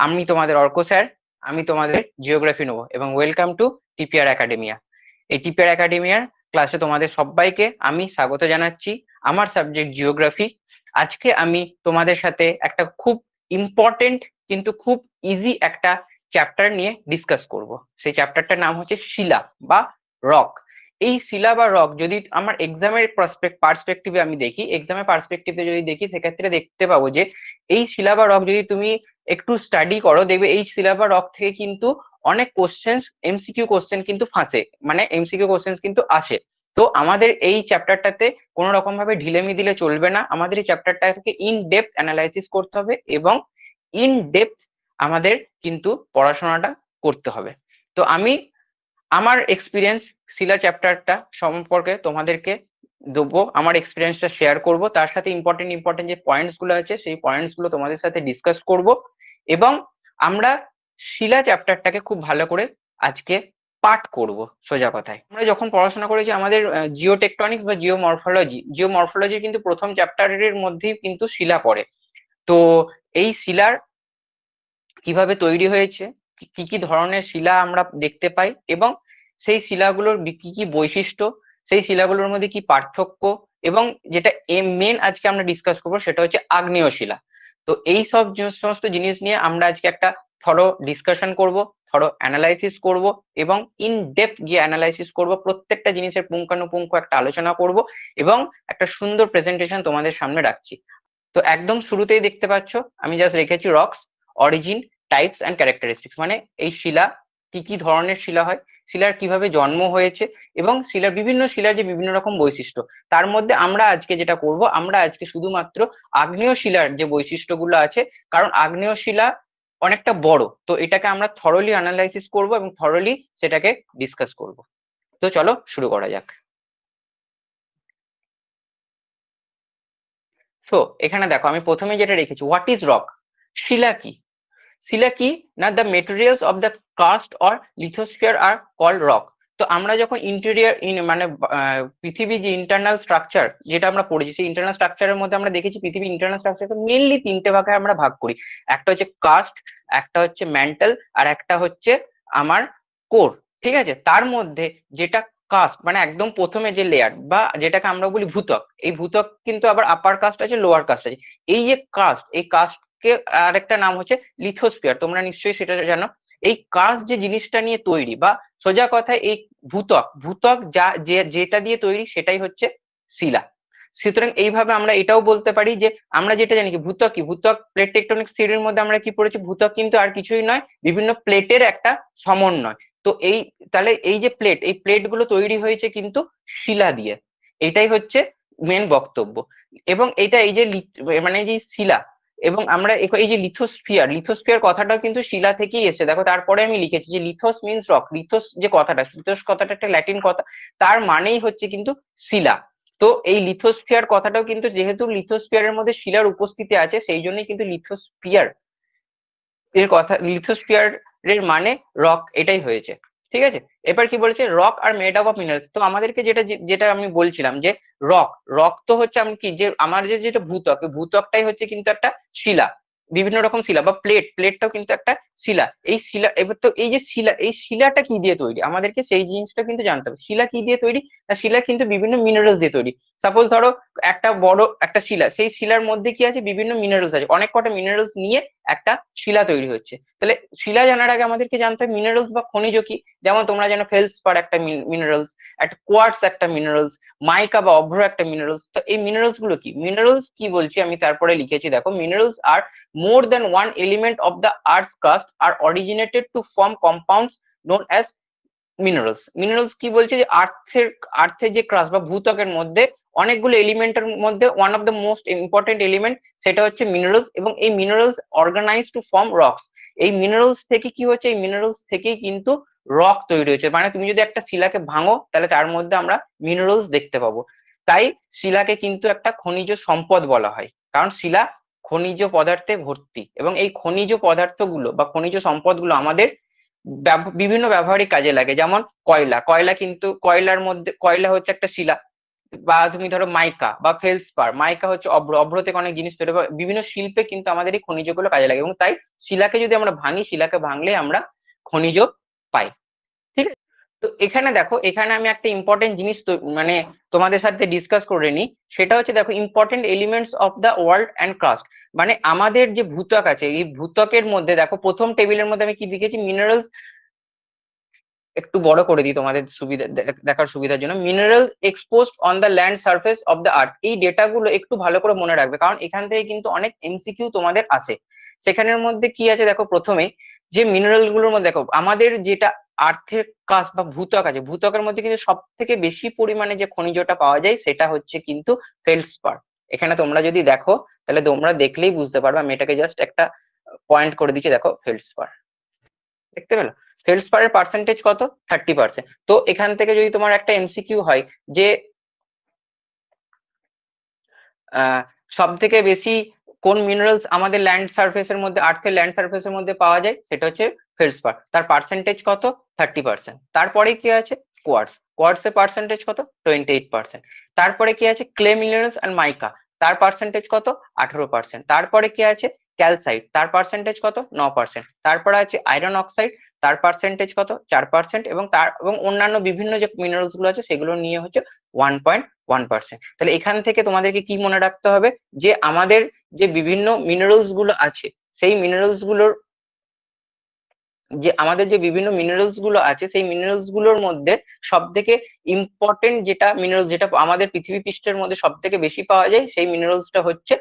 আমি তোমাদের অর্ক স্যার। আমি তোমাদের জিওগ্রাফি নেবো এবং ওয়েলকাম টু টিপিআর একাডেমিয়া। এই টিপিআর একাডেমিয়ার ক্লাসে তোমাদের সবাইকে আমি স্বাগত জানাচ্ছি। আমার সাবজেক্ট জিওগ্রাফি। আজকে আমি তোমাদের সাথে একটা খুব ইম্পর্টেন্ট কিন্তু খুব ইজি একটা চ্যাপ্টার নিয়ে ডিসকাস করব। সেই চ্যাপ্টারটার নাম হচ্ছে শিলা বা রক। এই শিলা বা রক যদি আমার এক্সামের পার্সপেক্টিভে আমি দেখি, এক্সামের পার্সপেক্টিভে যদি দেখি, সেক্ষেত্রে দেখতে পাবো যে এই শিলা বা রক যদি তুমি একটু স্টাডি করো, দেখবে এই শিলা বা রক থেকে কিন্তু অনেক কোশ্চেন, এমসিকিউ কোশ্চেন কিন্তু ফাঁসে, মানে এমসিকিউ কোশ্চেন কিন্তু আসে। তো আমাদের এই চ্যাপ্টারটাতে কোনো রকম ভাবে ঢিলেমি দিলে চলবে না। আমাদের এই চ্যাপ্টারটাকে ইন ডেপথ অ্যানালাইসিস করতে হবে এবং ইন ডেপথ আমাদের কিন্তু পড়াশোনাটা করতে হবে। তো আমি আমার এক্সপিরিয়েন্স শিলা চ্যাপ্টারটা সম্পর্কে তোমাদেরকে দেবো, আমার এক্সপিরিয়েন্সটা শেয়ার করব, তার সাথে ইম্পর্টেন্ট ইম্পর্টেন্ট যে পয়েন্টস গুলো আছে সেই পয়েন্টস গুলো তোমাদের সাথে ডিসকাস করব। এবং আমরা শিলা চ্যাপ্টারটাকে খুব ভালো করে আজকে পাঠ করব। সোজা কথায় আমরা যখন পড়াশোনা করেছি আমাদের জিওটেকটনিক্স বা জিওমরফোলজি কিন্তু প্রথম চ্যাপ্টারের মধ্যেই কিন্তু শিলা পড়ে। তো এই শিলার কিভাবে তৈরি হয়েছে, কি কি ধরনের শিলা আমরা দেখতে পাই এবং সেই শিলাগুলোর কি কি বৈশিষ্ট্য, সেই শিলাগুলোর মধ্যে কি পার্থক্য, এবং যেটা মেন আজকে আমরা ডিসকাস করবো সেটা হচ্ছে আগ্নেয় শিলা। তো এই সব সমস্ত জিনিস নিয়ে আমরা আজকে একটা থরো ডিসকাশন করব, থরো অ্যানালাইসিস করব এবং ইন ডেপথ গিয়ে অ্যানালাইসিস করব, প্রত্যেকটা জিনিসের পুঙ্খানুপুঙ্খ একটা আলোচনা করব এবং একটা সুন্দর প্রেজেন্টেশন তোমাদের সামনে রাখছি। তো একদম শুরুতেই দেখতে পাচ্ছ আমি জাস্ট রেখেছি rocks, origin, types and characteristics, মানে এই শিলা কি কি ধরনের শিলা হয়, শিলার কিভাবে জন্ম হয়েছে এবং শিলার শিলার যে বিভিন্ন রকম বৈশিষ্ট্য। তার মধ্যে আমরা আজকে যেটা করব, আমরা আজকে শুধুমাত্র আগ্নেয় শিলার যে বৈশিষ্ট্যগুলো আছে, কারণ আগ্নেয় শিলা অনেকটা বড়, তো এটাকে আমরা থরলি অ্যানালাইসিস করব এবং থরলি সেটাকে ডিসকাস করব। তো চলো শুরু করা যাক। তো এখানে দেখো আমি প্রথমে যেটা রেখেছি, হোয়াট ইজ রক, শিলা কি। শিলা কি না, the materials of the crust or lithosphere are called rock. তো আমরা যখন ইন্টেরিয়ার মানে পৃথিবী যে ইন্টারনাল স্ট্রাকচার যেটা আমরা পড়েছি, সেই ইন্টারনাল স্ট্রাকচারের মধ্যে আমরা দেখেছি পৃথিবী ইন্টারনাল স্ট্রাকচারকে মেনলি তিনটে ভাগে আমরা ভাগ করি। একটা হচ্ছে কাস্ট, একটা হচ্ছে ম্যান্টেল, আর একটা হচ্ছে আমার কোর। ঠিক আছে, তার মধ্যে যেটা কাস্ট মানে একদম প্রথমে যে লেয়ার বা যেটাকে আমরা বলি ভূত্বক, এই ভূত্বক কিন্তু আবার আপার কাস্ট আছে, লোয়ার কাস্ট আছে। এই যে কাস্ট, এই কাস্ট কে আরেকটা নাম হচ্ছে লিথোস্ফিয়ার, তোমরা নিশ্চয়ই সেটা জানো। এই কার্স যে জিনিসটা নিয়ে তৈরি, বা সোজা কথায় এই ভূত্বক, ভূত্বক যেটা দিয়ে তৈরি সেটাই হচ্ছে শিলা। সুতরাং এইভাবে আমরা এটাও বলতে পারি যে আমরা যেটা জানি কি ভূত্বক কি, ভূত্বক প্লেট টেকটনিক থিওরির মধ্যে আমরা কি পড়েছি, ভূত্বক কিন্তু আর কিছুই নয়, বিভিন্ন প্লেটের একটা সমন্বয়। তো এই তাহলে এই যে প্লেট, এই প্লেট গুলো তৈরি হয়েছে কিন্তু শিলা দিয়ে, এটাই হচ্ছে মেন বক্তব্য। এবং এটা এই যে মানে যে শিলা, এবং আমরা এই যে লিথোস্ফিয়ার, লিথোস্ফিয়ার কথাটাও কিন্তু শিলা থেকেই এসেছে। দেখো তারপরে আমি লিখেছি যে লিথোস মিনস রক, লিথোস যে কথাটা, লিথোস কথাটা একটা ল্যাটিন কথা, তার মানেই হচ্ছে কিন্তু শিলা। তো এই লিথোস্ফিয়ার কথাটাও কিন্তু যেহেতু লিথোস্ফিয়ারের মধ্যে শিলার উপস্থিতি আছে, সেই জন্যই কিন্তু লিথোস্ফিয়ার এর কথা, লিথোস্ফিয়ার এর মানে রক, এটাই হয়েছে। ঠিক আছে, এবার কি বলেছে, rock are made up of minerals. তো আমাদেরকে যেটা যেটা আমি বলছিলাম যে রক, রক তো হচ্ছে আমি কি যে আমার যে যেটা ভূত্বক, ভূত্বকটাই হচ্ছে কিন্তু একটা শিলা, বিভিন্ন রকম শিলা বা প্লেট, প্লেটটাও কিন্তু একটা শিলা। এই শিলা, এবার তো এই যে শিলা, এই শিলাটা কি দিয়ে তৈরি, আমাদেরকে সেই জিনিসটা কিন্তু জানতে হবে। শিলা কি দিয়ে তৈরি না, শিলা কিন্তু বিভিন্ন মিনারেলস দিয়ে তৈরি। সাপোজ ধরো একটা বড় একটা শিলা, সেই শিলার মধ্যে কি আছে, বিভিন্ন মিনারেলস আছে, অনেক কটা মিনারেলস নিয়ে একটা শিলা তৈরি হচ্ছে। তাহলে শিলা জানার আগে আমাদেরকে জানতে হবে মিনারেলস বা খনিজ কি। যেমন তোমরা জানো ফেলসপার একটা মিনারেলস, একটা কোয়ার্টস একটা মিনারেলস, মাইকা বা অভ্র একটা মিনারেলস। তো এই মিনারেলস গুলো কি, মিনারেলস কি বলছি আমি তারপরে লিখেছি, দেখো minerals R more than one element of the earth's crust are originated to form compounds known as minerals. Minerals কি বলছে যে আর্থের যে ক্রাস্ট বা ভূত্বকের মধ্যে অনেকগুলো এলিমেন্টের মধ্যে one of the most important element সেটা হচ্ছে মিনারেলস, এবং এই minerals organize to form rocks. এই মিনারেলস থেকে কি হচ্ছে, এই মিনারেলস থেকেই কিন্তু রক তৈরি হয়েছে। মানে তুমি যদি একটা শিলাকে ভাঙো তাহলে তার মধ্যে আমরা মিনারেলস দেখতে পাবো। তাই শিলাকে কিন্তু একটা খনিজ সম্পদ বলা হয়, কারণ শিলা খনিজ পদার্থে ভর্তি, এবং এই খনিজ পদার্থগুলো বা খনিজ সম্পদগুলো আমাদের বিভিন্ন ব্যবহারিক কাজে লাগে। যেমন কয়লা, কয়লা কিন্তু কয়লার মধ্যে, কয়লা হচ্ছে একটা শিলা, বা তুমি ধরো মাইকা বা ফেলসপার, মাইকা হচ্ছে অভ্র, অভ্র থেকে অনেক জিনিস তৈরি হয়, বিভিন্ন শিল্পে কিন্তু আমাদের এই খনিজগুলো কাজে লাগে, এবং তাই শিলাকে যদি আমরা ভাঙি, শিলাকে ভাঙলে আমরা খনিজ পাই। ঠিক আছে, তো এখানে দেখো, এখানে আমি একটা ইম্পর্টেন্ট জিনিস মানে তোমাদের সাথে ডিসকাস করে নিই। সেটা হচ্ছে দেখো, important elements of the world and crust. মানে আমাদের যে ভূত্বক আছে, এই ভূত্বকের মধ্যে দেখো প্রথম টেবিলের মধ্যে আমি কি লিখেছি, মিনারেলস, একটু বড় করে দিই তোমাদের সুবিধা, দেখার সুবিধার জন্য, mineral exposed on the land surface of the আর্থ। এই ডেটাগুলো একটু ভালো করে মনে রাখবে, কারণ এখান থেকে কিন্তু অনেক এমসিকিউ তোমাদের আসে। সেখানের মধ্যে কি আছে দেখো, প্রথমে যে মিনারেল গুলোর মধ্যে দেখো, আমাদের যেটা আর্থের কাজ বা ভূত্বক আছে, ভূত্বকের মধ্যে কিন্তু সব থেকে বেশি পরিমাণে যে খনিজটা পাওয়া যায় সেটা হচ্ছে কিন্তু ফেলসপার। এখানে তোমরা যদি দেখো, তাহলে তোমরা দেখলেই বুঝতে পারবে, আমি এটাকে জাস্ট একটা পয়েন্ট করে দিচ্ছি, দেখো ফেলসপার, দেখতে পেলো? ফেলসপারের পার্সেন্টেজ কত? 30%। তো এখান থেকে যদি তোমার একটা এমসিকিউ হয় যে সব থেকে বেশি কোন মিনারেলস আমাদের ল্যান্ড সারফেসের মধ্যে, আর্থের ল্যান্ড সারফেসের মধ্যে পাওয়া যায়, সেটা হচ্ছে ফেলসপার। তার পার্সেন্টেজ কত? 30%। তারপরে কি আছে? কোয়ার্টস। কোয়ার্টস এর পার্সেন্টেজ কত? 28%। তারপরে কি আছে? ক্লে মিনারেলস এন্ড মাইকা, তার পার্সেন্টেজ কত? 18%। তারপরে কি আছে? ক্যালসাইট, তার পার্সেন্টেজ কত? 9%। তারপরে আছে আয়রন অক্সাইড, তার পার্সেন্টেজ কত? 4%। এবং এবং অন্যান্য বিভিন্ন যে মিনারেলস গুলো আছে সেগুলো নিয়ে হচ্ছে 1.1%। তাহলে এখান থেকে তোমাদেরকে কি মনে রাখতে হবে, যে আমাদের যে বিভিন্ন মিনারেলস গুলো আছে, সেই মিনারেলস গুলোর, যে আমাদের যে বিভিন্ন মিনারেলস গুলো আছে, সেই মিনারেলস গুলোর মধ্যে সব থেকে ইম্পর্টেন্ট যেটা মিনারেলস, যেটা আমাদের পৃথিবী পৃষ্ঠের মধ্যে সব থেকে বেশি পাওয়া যায়, সেই মিনারেলসটা হচ্ছে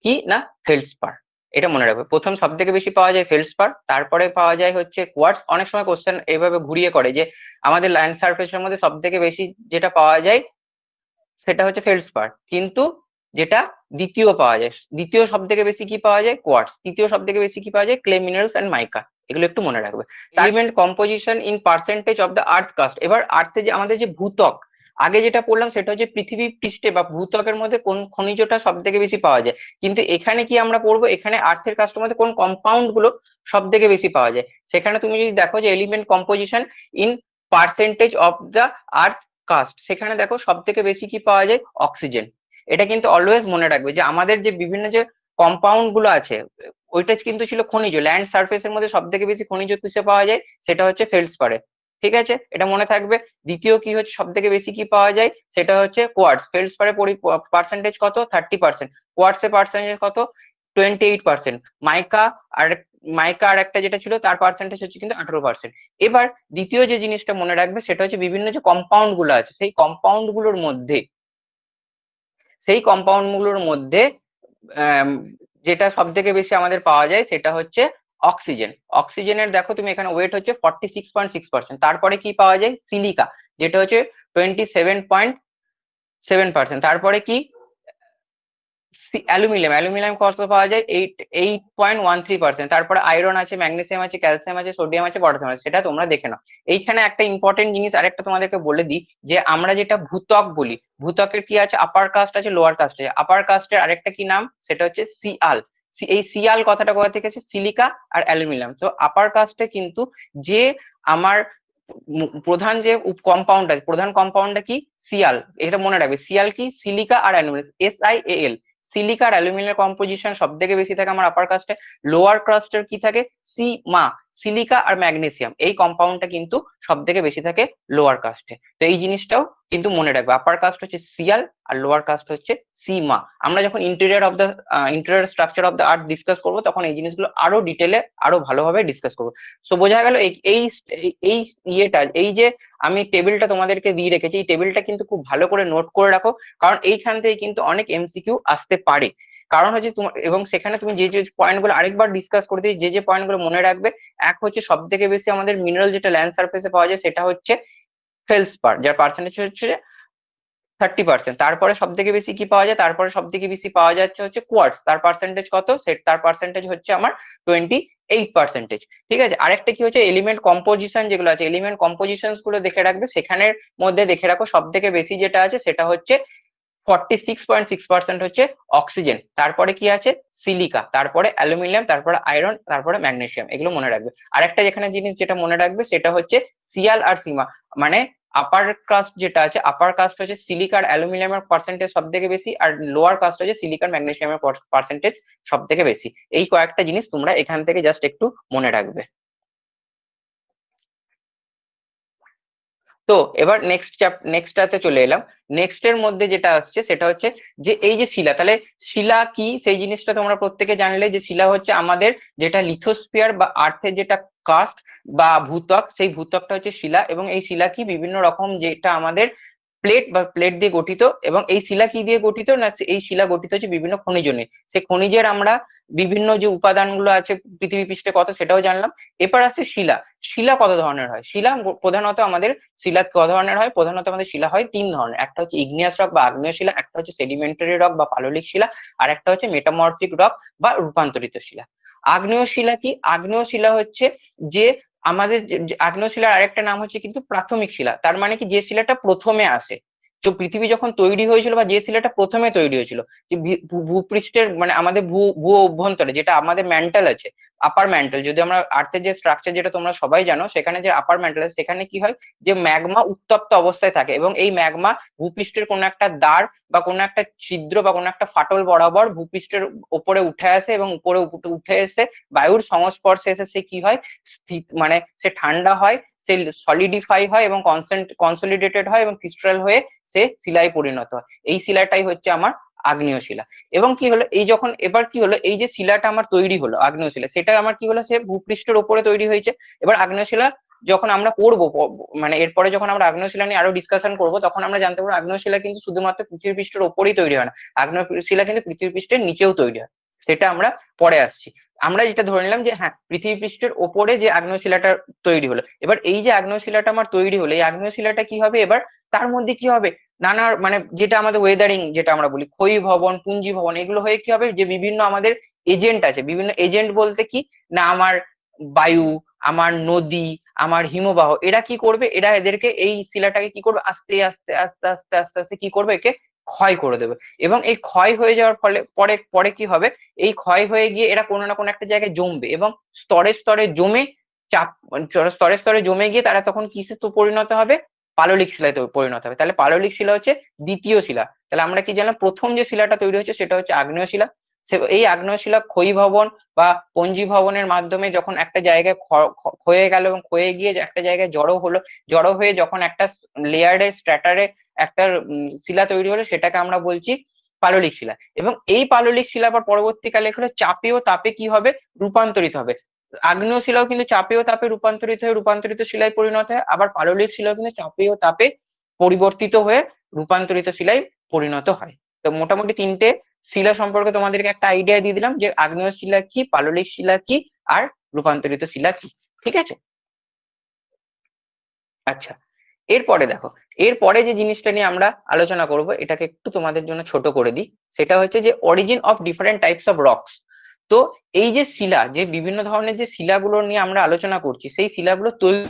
কি না? ফেলসপার। এটা মনে রাখবে, প্রথম সব থেকে বেশি পাওয়া যায় ফেলসপার, তারপরে পাওয়া যায় হচ্ছে কোয়ার্টস। অনেক সময় কোশ্চেন এইভাবে ঘুরিয়ে করে যে আমাদের ল্যান্ড সারফেসের মধ্যে সব থেকে বেশি যেটা পাওয়া যায় সেটা হচ্ছে ফেলসপার, কিন্তু যেটা দ্বিতীয় পাওয়া যায়, দ্বিতীয় সব থেকে বেশি কি পাওয়া যায়? কোয়ার্টস। তৃতীয় সব থেকে বেশি কি পাওয়া যায়? Clay minerals and mica. এগুলো একটু মনে রাখবে। Element composition in percentage of the earth crust. এবার আর্থে যে আমাদের যে ভূত্বক, আগে যেটা পড়লাম সেটা হচ্ছে পৃথিবী পৃষ্ঠে বা ভূত্বকের মধ্যে কোন খনিজটা সব থেকে বেশি পাওয়া যায়, কিন্তু এখানে কি আমরা পড়বো, এখানে আর্থের কাস্টের মধ্যে কোন কম্পাউন্ড গুলো সব থেকে বেশি পাওয়া যায়। সেখানে তুমি যদি দেখো যে element composition in percentage of the earth crust, সেখানে দেখো সব থেকে বেশি কি পাওয়া যায়? অক্সিজেন। এটা কিন্তু অলওয়েজ মনে রাখবে যে আমাদের যে বিভিন্ন যে কম্পাউন্ড গুলো আছে, ওইটা কিন্তু ছিল খনিজ। ল্যান্ড সারফেসের মধ্যে সব থেকে বেশি খনিজ কিসে পাওয়া যায়? সেটা হচ্ছে ফেলসপারে। ঠিক আছে, এটা মনে থাকবে। দ্বিতীয় কি হচ্ছে সব থেকে বেশি কি পাওয়া যায়? সেটা হচ্ছে কোয়ার্টস। ফেলসপারে পার্সেন্টেজ কত? 30%। কোয়ার্টস এর পার্সেন্টেজ কত? 28%। মাইকা আর মাইকা আর একটা যেটা ছিল তার পার্সেন্টেজ হচ্ছে কিন্তু 18%। এবার দ্বিতীয় যে জিনিসটা মনে রাখবে সেটা হচ্ছে বিভিন্ন যে কম্পাউন্ড গুলো আছে, সেই কম্পাউন্ড গুলোর মধ্যে, সেই কম্পাউন্ড গুলোর মধ্যে আম, যেটা সব থেকে বেশি আমাদের পাওয়া যায় সেটা হচ্ছে অক্সিজেন। অক্সিজেনের দেখো তুমি এখানে ওয়েট হচ্ছে 46.6%। তারপরে কি পাওয়া যায়? সিলিকা, যেটা হচ্ছে 27.7%। তারপরে কি? অ্যালুমিনিয়াম, অ্যালুমিনিয়াম কত পাওয়া যায়? 8.13%। তারপরে আয়রন আছে, ম্যাগনেসিয়াম আছে, ক্যালসিয়াম আছে, সোডিয়াম আছে, পটাশিয়াম আছে, সেটা তোমরা দেখে নাও। এইখানে একটা ইম্পর্টেন্ট জিনিস আরেকটা তোমাদেরকে বলে দিই, যে আমরা যেটা ভূত্বক বলি, ভূত্বকের কি আছে? আপার কাস্ট আছে, লোয়ার কাস্ট আছে। আপার কাস্টের আরেকটা কি নাম? সেটা হচ্ছে সিয়াল। এই সিয়াল কথাটা কোথা থেকে এসেছে? সিলিকা আর অ্যালুমিনিয়াম। তো আপার কাস্টে কিন্তু যে আমার প্রধান যে কম্পাউন্ড আছে, প্রধান কম্পাউন্ডটা কি? সিয়াল। এটা মনে রাখবে, সিয়াল কি? সিলিকা আর অ্যালুমিনিয়াম, SiAl। সিলিকা আর অ্যালুমিনিয়াম কম্পোজিশন সব থেকে বেশি থাকে আমার আপার কাস্টে। লোয়ার কাস্টের কি থাকে? সিমা, সিলিকা আর ম্যাগনেসিয়াম, এই কম্পাউন্ডটা কিন্তু সব থেকে বেশি থাকে লোয়ার কাস্টে। তো এই জিনিসটাও কিন্তু মনে রাখবে, আপার কাস্ট হচ্ছে সিয়াল আর লোয়ার কাস্ট হচ্ছে সিমা। আমরা যখন interior structure of the earth discuss করবো, তখন এই জিনিসগুলো আরো ডিটেলে, আরো ভালোভাবে ডিসকাস করবো। সো বোঝা গেল এই এই এই ইয়েটা, এই যে আমি টেবিলটা তোমাদেরকে দিয়ে রেখেছি, এই টেবিলটা কিন্তু খুব ভালো করে নোট করে রাখো, কারণ এইখান থেকে কিন্তু অনেক এমসিকিউ আসতে পারে। কারণ হচ্ছে তোমার, এবং সেখানে তুমি যে যে পয়েন্ট গুলো আরেকবার ডিসকাস করে দিই, যে যে পয়েন্ট গুলো মনে রাখবে, এক হচ্ছে সব থেকে বেশি আমাদের মিনারেল যেটা ল্যান্ড সারফেসে পাওয়া যায় সেটা হচ্ছে ফেলসপার, যার পার্সেন্টেজ হচ্ছে 30%। তারপরে সব থেকে বেশি কি পাওয়া যায়? তারপরে সব থেকে বেশি পাওয়া যাচ্ছে হচ্ছে কোয়ার্টস, তার পার্সেন্টেজ কত? তার পার্সেন্টেজ হচ্ছে আমার 28%। ঠিক আছে, আরেকটা কি হচ্ছে এলিমেন্ট কম্পোজিশন, যেগুলো আছে এলিমেন্ট কম্পোজিশন গুলো দেখে রাখবে, সেখানের মধ্যে দেখে রাখো সব থেকে বেশি যেটা আছে সেটা হচ্ছে 46.6% হচ্ছে অক্সিজেন, তারপরে কি আছে সিলিকা, তারপরে অ্যালুমিনিয়াম, তারপরে আয়রন, তারপরে ম্যাগনেসিয়াম, এগুলো মনে রাখবে। আরেকটা যেখানে জিনিস যেটা মনে রাখবে সেটা হচ্ছে সিয়াল আর সীমা, মানে আপার কাস্ট যেটা আছে, আপার কাস্ট হচ্ছে সিলিকার অ্যালুমিনিয়ামের পার্সেন্টেজ সব থেকে বেশি, আর লোয়ার কাস্ট হচ্ছে সিলিকার ম্যাগনেসিয়ামের পার্সেন্টেজ সব থেকে বেশি। এই কয়েকটা জিনিস তোমরা এখান থেকে জাস্ট একটু মনে রাখবে। তো এবার নেক্সটটাতে চলে এলাম। নেক্সট এর মধ্যে যেটা আসছে সেটা হচ্ছে যে এই যে শিলা, তাহলে শিলা কি সেই জিনিসটা তোমরা প্রত্যেকে জানলে যে শিলা হচ্ছে আমাদের যেটা লিথোস্ফিয়ার বা আর্থের যেটা কাস্ট বা ভূত্বক, সেই ভূত্বকটা হচ্ছে শিলা। এবং এই শিলা কি বিভিন্ন রকম যেটা আমাদের প্লেট দিয়ে গঠিত, এবং এই শিলা কি দিয়ে গঠিত না, এই শিলা গঠিত হচ্ছে বিভিন্ন খনিজ নিয়ে। সেই খনিজের আমরা বিভিন্ন যে উপাদানগুলো আছে পৃথিবী পৃষ্ঠে কত সেটাও জানলাম। এবার আসছে শিলা। শিলা কত ধরনের হয়? শিলা প্রধানত আমাদের শিলা কত ধরনের হয়? প্রধানত আমাদের শিলা হয় তিন ধরনের, একটা হচ্ছে ইগনিয়াস রক বা আগ্নেয় শিলা, একটা হচ্ছে সেডিমেন্টারি রক বা পাললিক শিলা, আর একটা হচ্ছে মেটামরফিক রক বা রূপান্তরিত শিলা। আগ্নেয় শিলা কি? আগ্নেয় শিলা হচ্ছে যে আমাদের আগ্নেয় শিলার আরেকটা নাম হচ্ছে কিন্তু প্রাথমিক শিলা। তার মানে কি যে শিলাটা প্রথমে আসে, তো পৃথিবী যখন তৈরি হয়েছিল বা যে শিলাটা প্রথমে তৈরি হয়েছিল, যে ভূপৃষ্ঠের মানে আমাদের ভূ অভ্যন্তরে যেটা আমাদের ম্যান্টেল আছে, আপার ম্যান্টেল, যদি আমরা আর্থের যে স্ট্রাকচার যেটা তোমরা সবাই জানো, সেখানে যে আপার ম্যান্টেল আছে সেখানে কি হয় যে ম্যাগমা উত্তপ্ত অবস্থায় থাকে, এবং এই ম্যাগমা ভূপৃষ্ঠের কোনো একটা দ্বার বা কোনো একটা ছিদ্র বা কোনো একটা ফাটল বরাবর ভূপৃষ্ঠের উপরে উঠে আসে, এবং উপরে উঠে এসে বায়ুর সংস্পর্শে এসে সে কি হয়, মানে সে ঠান্ডা হয়, সে সলিডিফাই হয় এবং কনসলিডেটেড হয় এবং ক্রিস্টাল হয়ে সে শিলায় পরিণত হয়। এই শিলাটাই হচ্ছে আমার আগ্নেয় শিলা। এবং কি হলো, এই যখন এবার কি হলো, এই যে শিলাটা আমার তৈরি হলো আগ্নেয় শিলা, সেটা আমার কি হলো, সে ভূপৃষ্ঠের উপরে তৈরি হয়েছে। এবার আগ্নেয় শিলা যখন আমরা পড়বো, মানে এরপরে যখন আমরা আগ্নেয় শিলা নিয়ে আরো ডিসকাশন করবো, তখন আমরা জানতে পারবো আগ্নেয় শিলা কিন্তু শুধুমাত্র পৃথিবী পৃষ্ঠের উপরেই তৈরি হয় না, আগ্নেয় শিলা কিন্তু পৃথিবী পৃষ্ঠের নিচেও তৈরি হয়। সেটা আমরা পরে আসছি। আমরা যেটা ধরে নিলাম যে হ্যাঁ, পৃথিবী পৃষ্ঠের ওপরে যে আগ্নেয় শিলাটা তৈরি হলো, এবার এই যে আগ্নেয় শিলাটা আমার তৈরি হলো, এই আগ্নেয় শিলাটা কি হবে এবার, তার মধ্যে কি হবে, নানা মানে যেটা আমাদের ওয়েদারিং যেটা আমরা বলি ক্ষয়ী ভবন, পুঞ্জি ভবন, এগুলো হয়ে কি হবে যে বিভিন্ন আমাদের এজেন্ট আছে, বিভিন্ন এজেন্ট বলতে কি না, আমার বায়ু, আমার নদী, আমার হিমবাহ, এরা কি করবে, এরা এদেরকে এই শিলাটাকে কি করবে, আস্তে আস্তে আস্তে আস্তে আস্তে আস্তে কি করবে, একে ক্ষয় করে দেবে। এবং এই ক্ষয় হয়ে যাওয়ার ফলে পরে পরে কি হবে, এই ক্ষয় হয়ে গিয়ে এরা কোনো না কোনো একটা জায়গায় জমবে, এবং স্তরে স্তরে জমে চাপ, স্তরে স্তরে জমে গিয়ে তারা তখন কিসে তো পরিণত হবে, পাললিক শিলায় পরিণত হবে। তাহলে পাললিক শিলা হচ্ছে দ্বিতীয় শিলা। তাহলে আমরা কি জানলাম, প্রথম যে শিলাটা তৈরি হচ্ছে সেটা হচ্ছে আগ্নেয় শিলা। এই আগ্নেয় শিলা ক্ষয়ী ভবন বা পঞ্জি ভবনের মাধ্যমে যখন একটা জায়গায় ক্ষয়ে গেল এবং ক্ষয়ে গিয়ে একটা জায়গায় জড়ো হলো, জড়ো হয়ে যখন একটা লেয়ারে স্ট্র্যাটারে একটা শিলা তৈরি হলো, সেটাকে আমরা বলছি পাললিক শিলা। এবং এই পাললিক শিলা আবার পরবর্তীকালে এগুলো চাপে ও তাপে কি হবে, রূপান্তরিত হবে। আগ্নেয় শিলাও কিন্তু চাপে ও তাপে রূপান্তরিত হয়ে রূপান্তরিত শিলায় পরিণত হয়, আবার পাললিক শিলাও কিন্তু চাপে ও তাপে পরিবর্তিত হয়ে রূপান্তরিত শিলায় পরিণত হয়। তো মোটামুটি তিনটে শিলা সম্পর্কে তোমাদেরকে একটা আইডিয়া দিয়ে দিলাম, যে আগ্নেয় শিলা কি, পাললিক শিলা কি, আর রূপান্তরিত শিলা কি। ঠিক আছে? আচ্ছা, এরপরে দেখো, এরপরে যে জিনিসটা নিয়ে আমরা আলোচনা করব, এটাকে একটু তোমাদের জন্য ছোট করে দিই। সেটা হচ্ছে যে origin of different types of rocks. তো এই যে শিলা, যে বিভিন্ন ধরনের যে শিলাগুলো নিয়ে আমরা আলোচনা করছি, সেই শিলাগুলো তৈরি,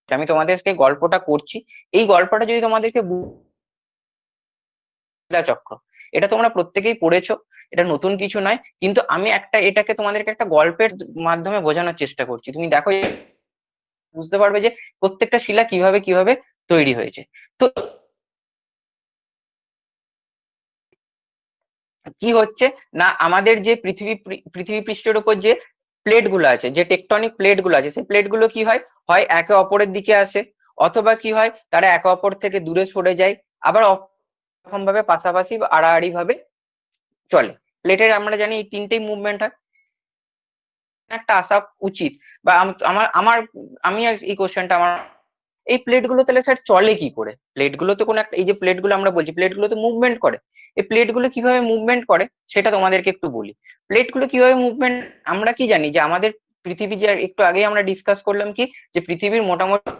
আমি তোমাদেরকে গল্পটা করছি, এই গল্পটা যদি তোমাদেরকে শিলা চক্র, এটা তোমরা প্রত্যেকেই পড়েছো, এটা নতুন কিছু নয়, কিন্তু আমি একটা এটাকে তোমাদেরকে একটা গল্পের মাধ্যমে বোঝানোর চেষ্টা করছি। তুমি দেখো, বুঝতে পারবে যে প্রত্যেকটা শিলা কিভাবে কিভাবে তৈরি হয়েছে। তো কি হচ্ছে না, আমাদের যে পৃথিবী পৃষ্ঠের উপর যে প্লেট গুলো আছে, যে টেকটনিক প্লেট গুলো আছে, সেই প্লেট গুলো কি হয়, হয় একে অপরের দিকে আসে, অথবা কি হয় তারা একে অপর থেকে দূরে সরে যায়, আবার রকম ভাবে পাশাপাশি বা আড়াআড়ি ভাবে চলে। প্লেটের আমরা জানি এই তিনটেই মুভমেন্ট হয়, একটা আসা উচিত। বা আমার আমার আমি আর এই কোশ্চেনটা আমার, এই প্লেট গুলো তাহলে স্যার চলে কি করে, প্লেট গুলো তো কোনো একটা, এই যে প্লেট গুলো আমরা বলছি প্লেট গুলো তো মুভমেন্ট করে, এই প্লেট গুলো কিভাবে মুভমেন্ট করে সেটা তোমাদেরকে একটু বলি। প্লেট গুলো কিভাবে মুভমেন্ট, আমরা কি জানি যে আমাদের পৃথিবী, যে একটু আগেই আমরা ডিসকাস করলাম কি, যে পৃথিবীর মোটামুটি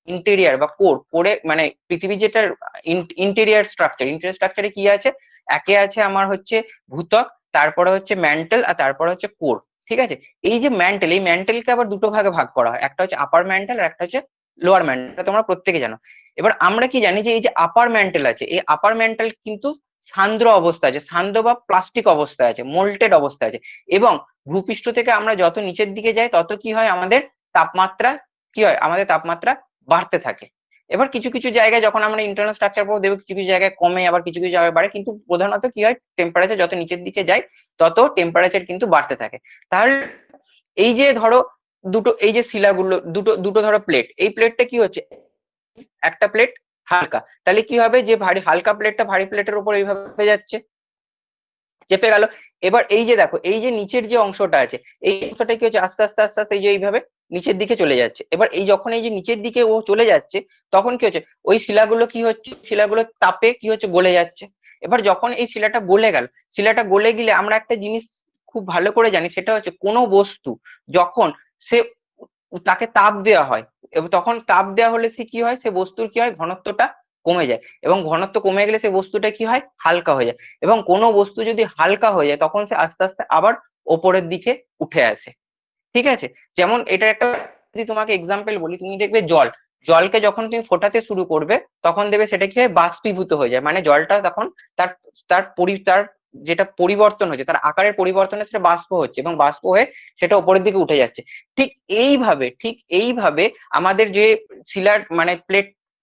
ইন্টেরিয়ার বা কোরে মানে পৃথিবীর যেটা ইন্টেরিয়ার স্ট্রাকচারে কি আছে, একে আছে আমার হচ্ছে ভূত্বক, তারপরে হচ্ছে ম্যান্টেল, আর তারপরে হচ্ছে কোর। ঠিক আছে? এই যে ম্যান্টেল, এই ম্যান্টেলকে আবার দুটো ভাগে ভাগ করা হয়, একটা হচ্ছে আপার ম্যান্টেল আর একটা হচ্ছে লোয়ার ম্যান্টেল, তোমরা প্রত্যেকে জানো। এবার আমরা কি জানি যে এই যে আপার ম্যান্টেল আছে, এই আপার ম্যান্টেল কিন্তু সান্দ্র অবস্থা আছে, সান্দ্র বা প্লাস্টিক অবস্থায় আছে, মোল্টেড অবস্থায় আছে। এবং ভূপৃষ্ঠ থেকে আমরা যত নিচের দিকে যাই তত কি হয়, আমাদের তাপমাত্রা কি হয়, আমাদের তাপমাত্রা বাড়তে থাকে। এবার কিছু কিছু জায়গায় যখন আমরা ইন্টারনাল স্ট্রাকচার পড়বো দেখবো কিছু কিছু জায়গায় কমে, আবার কিছু কিছু জায়গায় বাড়ে, কিন্তু প্রধানত কি হয়, টেম্পারেচার যত নিচের দিকে যায় তত টেম্পারেচার কিন্তু বাড়তে থাকে। তাহলে এই যে ধরো দুটো, এই যে শিলাগুলো দুটো দুটো ধরো প্লেট, এই প্লেটটা কি হচ্ছে, একটা প্লেট হালকা, তাহলে কি হবে, যে ভারী হালকা প্লেটটা ভারী প্লেটের উপর এইভাবে যাচ্ছে, চেপে গেল। এবার এই যে দেখো, এই যে নিচের যে অংশটা আছে, এই অংশটা কি হচ্ছে, আস্তে আস্তে আস্তে আস্তে এই যে এইভাবে নিচের দিকে চলে যাচ্ছে। এবার এই যখন এই যে নিচের দিকে ও চলে যাচ্ছে, তখন কি হচ্ছে, ওই শিলাগুলো কি হচ্ছে, শিলাগুলো তাপে কি হচ্ছে, গলে যাচ্ছে। এবার যখন এই শিলাটা গলে গেল, শিলাটা গলে গেলে আমরা একটা জিনিস খুব ভালো করে জানি, সেটা হচ্ছে কোনো বস্তু যখন সে তাকে তাপ দেওয়া হয়, এবং তখন তাপ দেওয়া হলে সে কি হয়, সে বস্তুর কি হয়, ঘনত্বটা কমে যায়, এবং ঘনত্ব কমে গেলে সে বস্তুটা কি হয়, হালকা হয়ে যায়। এবং কোনো বস্তু যদি হালকা হয়ে যায় তখন সে আস্তে আস্তে আবার ওপরের দিকে উঠে আসে। ঠিক আছে, যেমন এটা একটা, যদি তোমাকে এক্সাম্পল বলি, তুমি দেখবে জল, জলকে যখন তুমি ফোটাতে শুরু করবে তখন দেখবে সেটা কি হয়, বাষ্পীভূত হয়ে যায়, মানে জলটা তখন তার তার যেটা পরিবর্তন হচ্ছে, তার আকারের পরিবর্তনে সেটা বাষ্প হচ্ছে, এবং বাষ্প হয়ে সেটা উপরের দিকে উঠে যাচ্ছে। ঠিক এইভাবে আমাদের যে শিলার মানে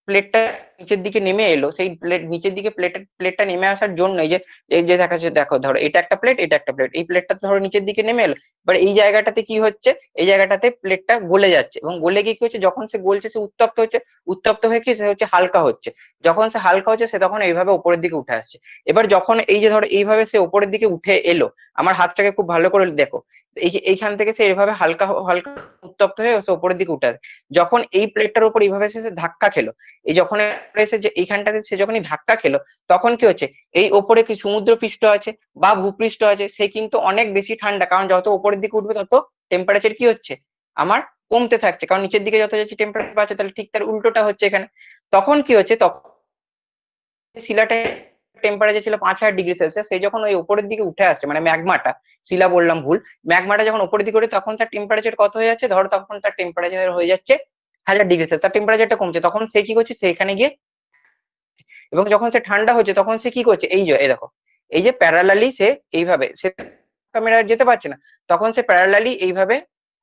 প্লেটটা নিচের দিকে নেমে এলো, সেই প্লেট নিচের দিকে প্লেটটা নেমে আসার জন্য এই যে দেখাচ্ছে, দেখো ধরো এটা একটা প্লেট, এটা একটা প্লেট, এই প্লেটটা ধরো নিচের দিকে নেমে এলো। এবার এই জায়গাটাতে কি হচ্ছে, এই জায়গাটাতে প্লেটটা গলে যাচ্ছে, এবং গলে গিয়ে কি হচ্ছে, যখন সে গলছে সে উত্তপ্ত হচ্ছে, উত্তপ্ত হয়ে কি সে হচ্ছে হালকা হচ্ছে। যখন সে হালকা হচ্ছে সে তখন এইভাবে উপরের দিকে উঠে আসছে। এবার যখন এই যে ধরো এইভাবে সে উপরের দিকে উঠে এলো, আমার হাতটাকে খুব ভালো করে দেখো, এই যে এইখান থেকে সে এইভাবে হালকা হালকা উত্তপ্ত হয়ে সে উপরের দিকে উঠে আসে। যখন এই প্লেটটার উপর এইভাবে সে ধাক্কা খেলো, এই যখন এসে যে এইখানটাতে সে যখনই ধাক্কা খেলো, তখন কি হচ্ছে, এই ওপরে কি সমুদ্র পৃষ্ঠ আছে বা ভূপৃষ্ঠ আছে, সে কিন্তু অনেক বেশি ঠান্ডা, কারণ যত উপরের দিকে উঠবে তত টেম্পারেচার কি হচ্ছে, আমার কমতে থাকছে, কারণ নিচের দিকে যত যাচ্ছে টেম্পারেচার বাড়ছে, তাহলে ঠিক তার উল্টোটা হচ্ছে এখানে। তখন কি হচ্ছে, তখন শিলাটা টেম্পারেচার ছিল 5000 ডিগ্রি সেলসিয়াস, সেই যখন ওই উপরের দিকে উঠে আসছে, মানে ম্যাগমাটা, শিলা বললাম ভুল, ম্যাগমাটা যখন উপরের দিকে ওঠে তখন তার টেম্পারেচার কত হয়ে যাচ্ছে, ধরো তখন তার টেম্পারেচার হয়ে যাচ্ছে 1000 ডিগ্রি সেলসিয়াস, তার টেম্পারেচারটা কমছে, তখন সে কি করছে, সেখানে গিয়ে, এবং যখন সে ঠান্ডা হচ্ছে তখন সে কি করছে, এই যে এই দেখো, এই যে প্যারালালি সে এইভাবে, সে ক্যামেরা যেতে পারছে না, তখন সে প্যারালালি এইভাবে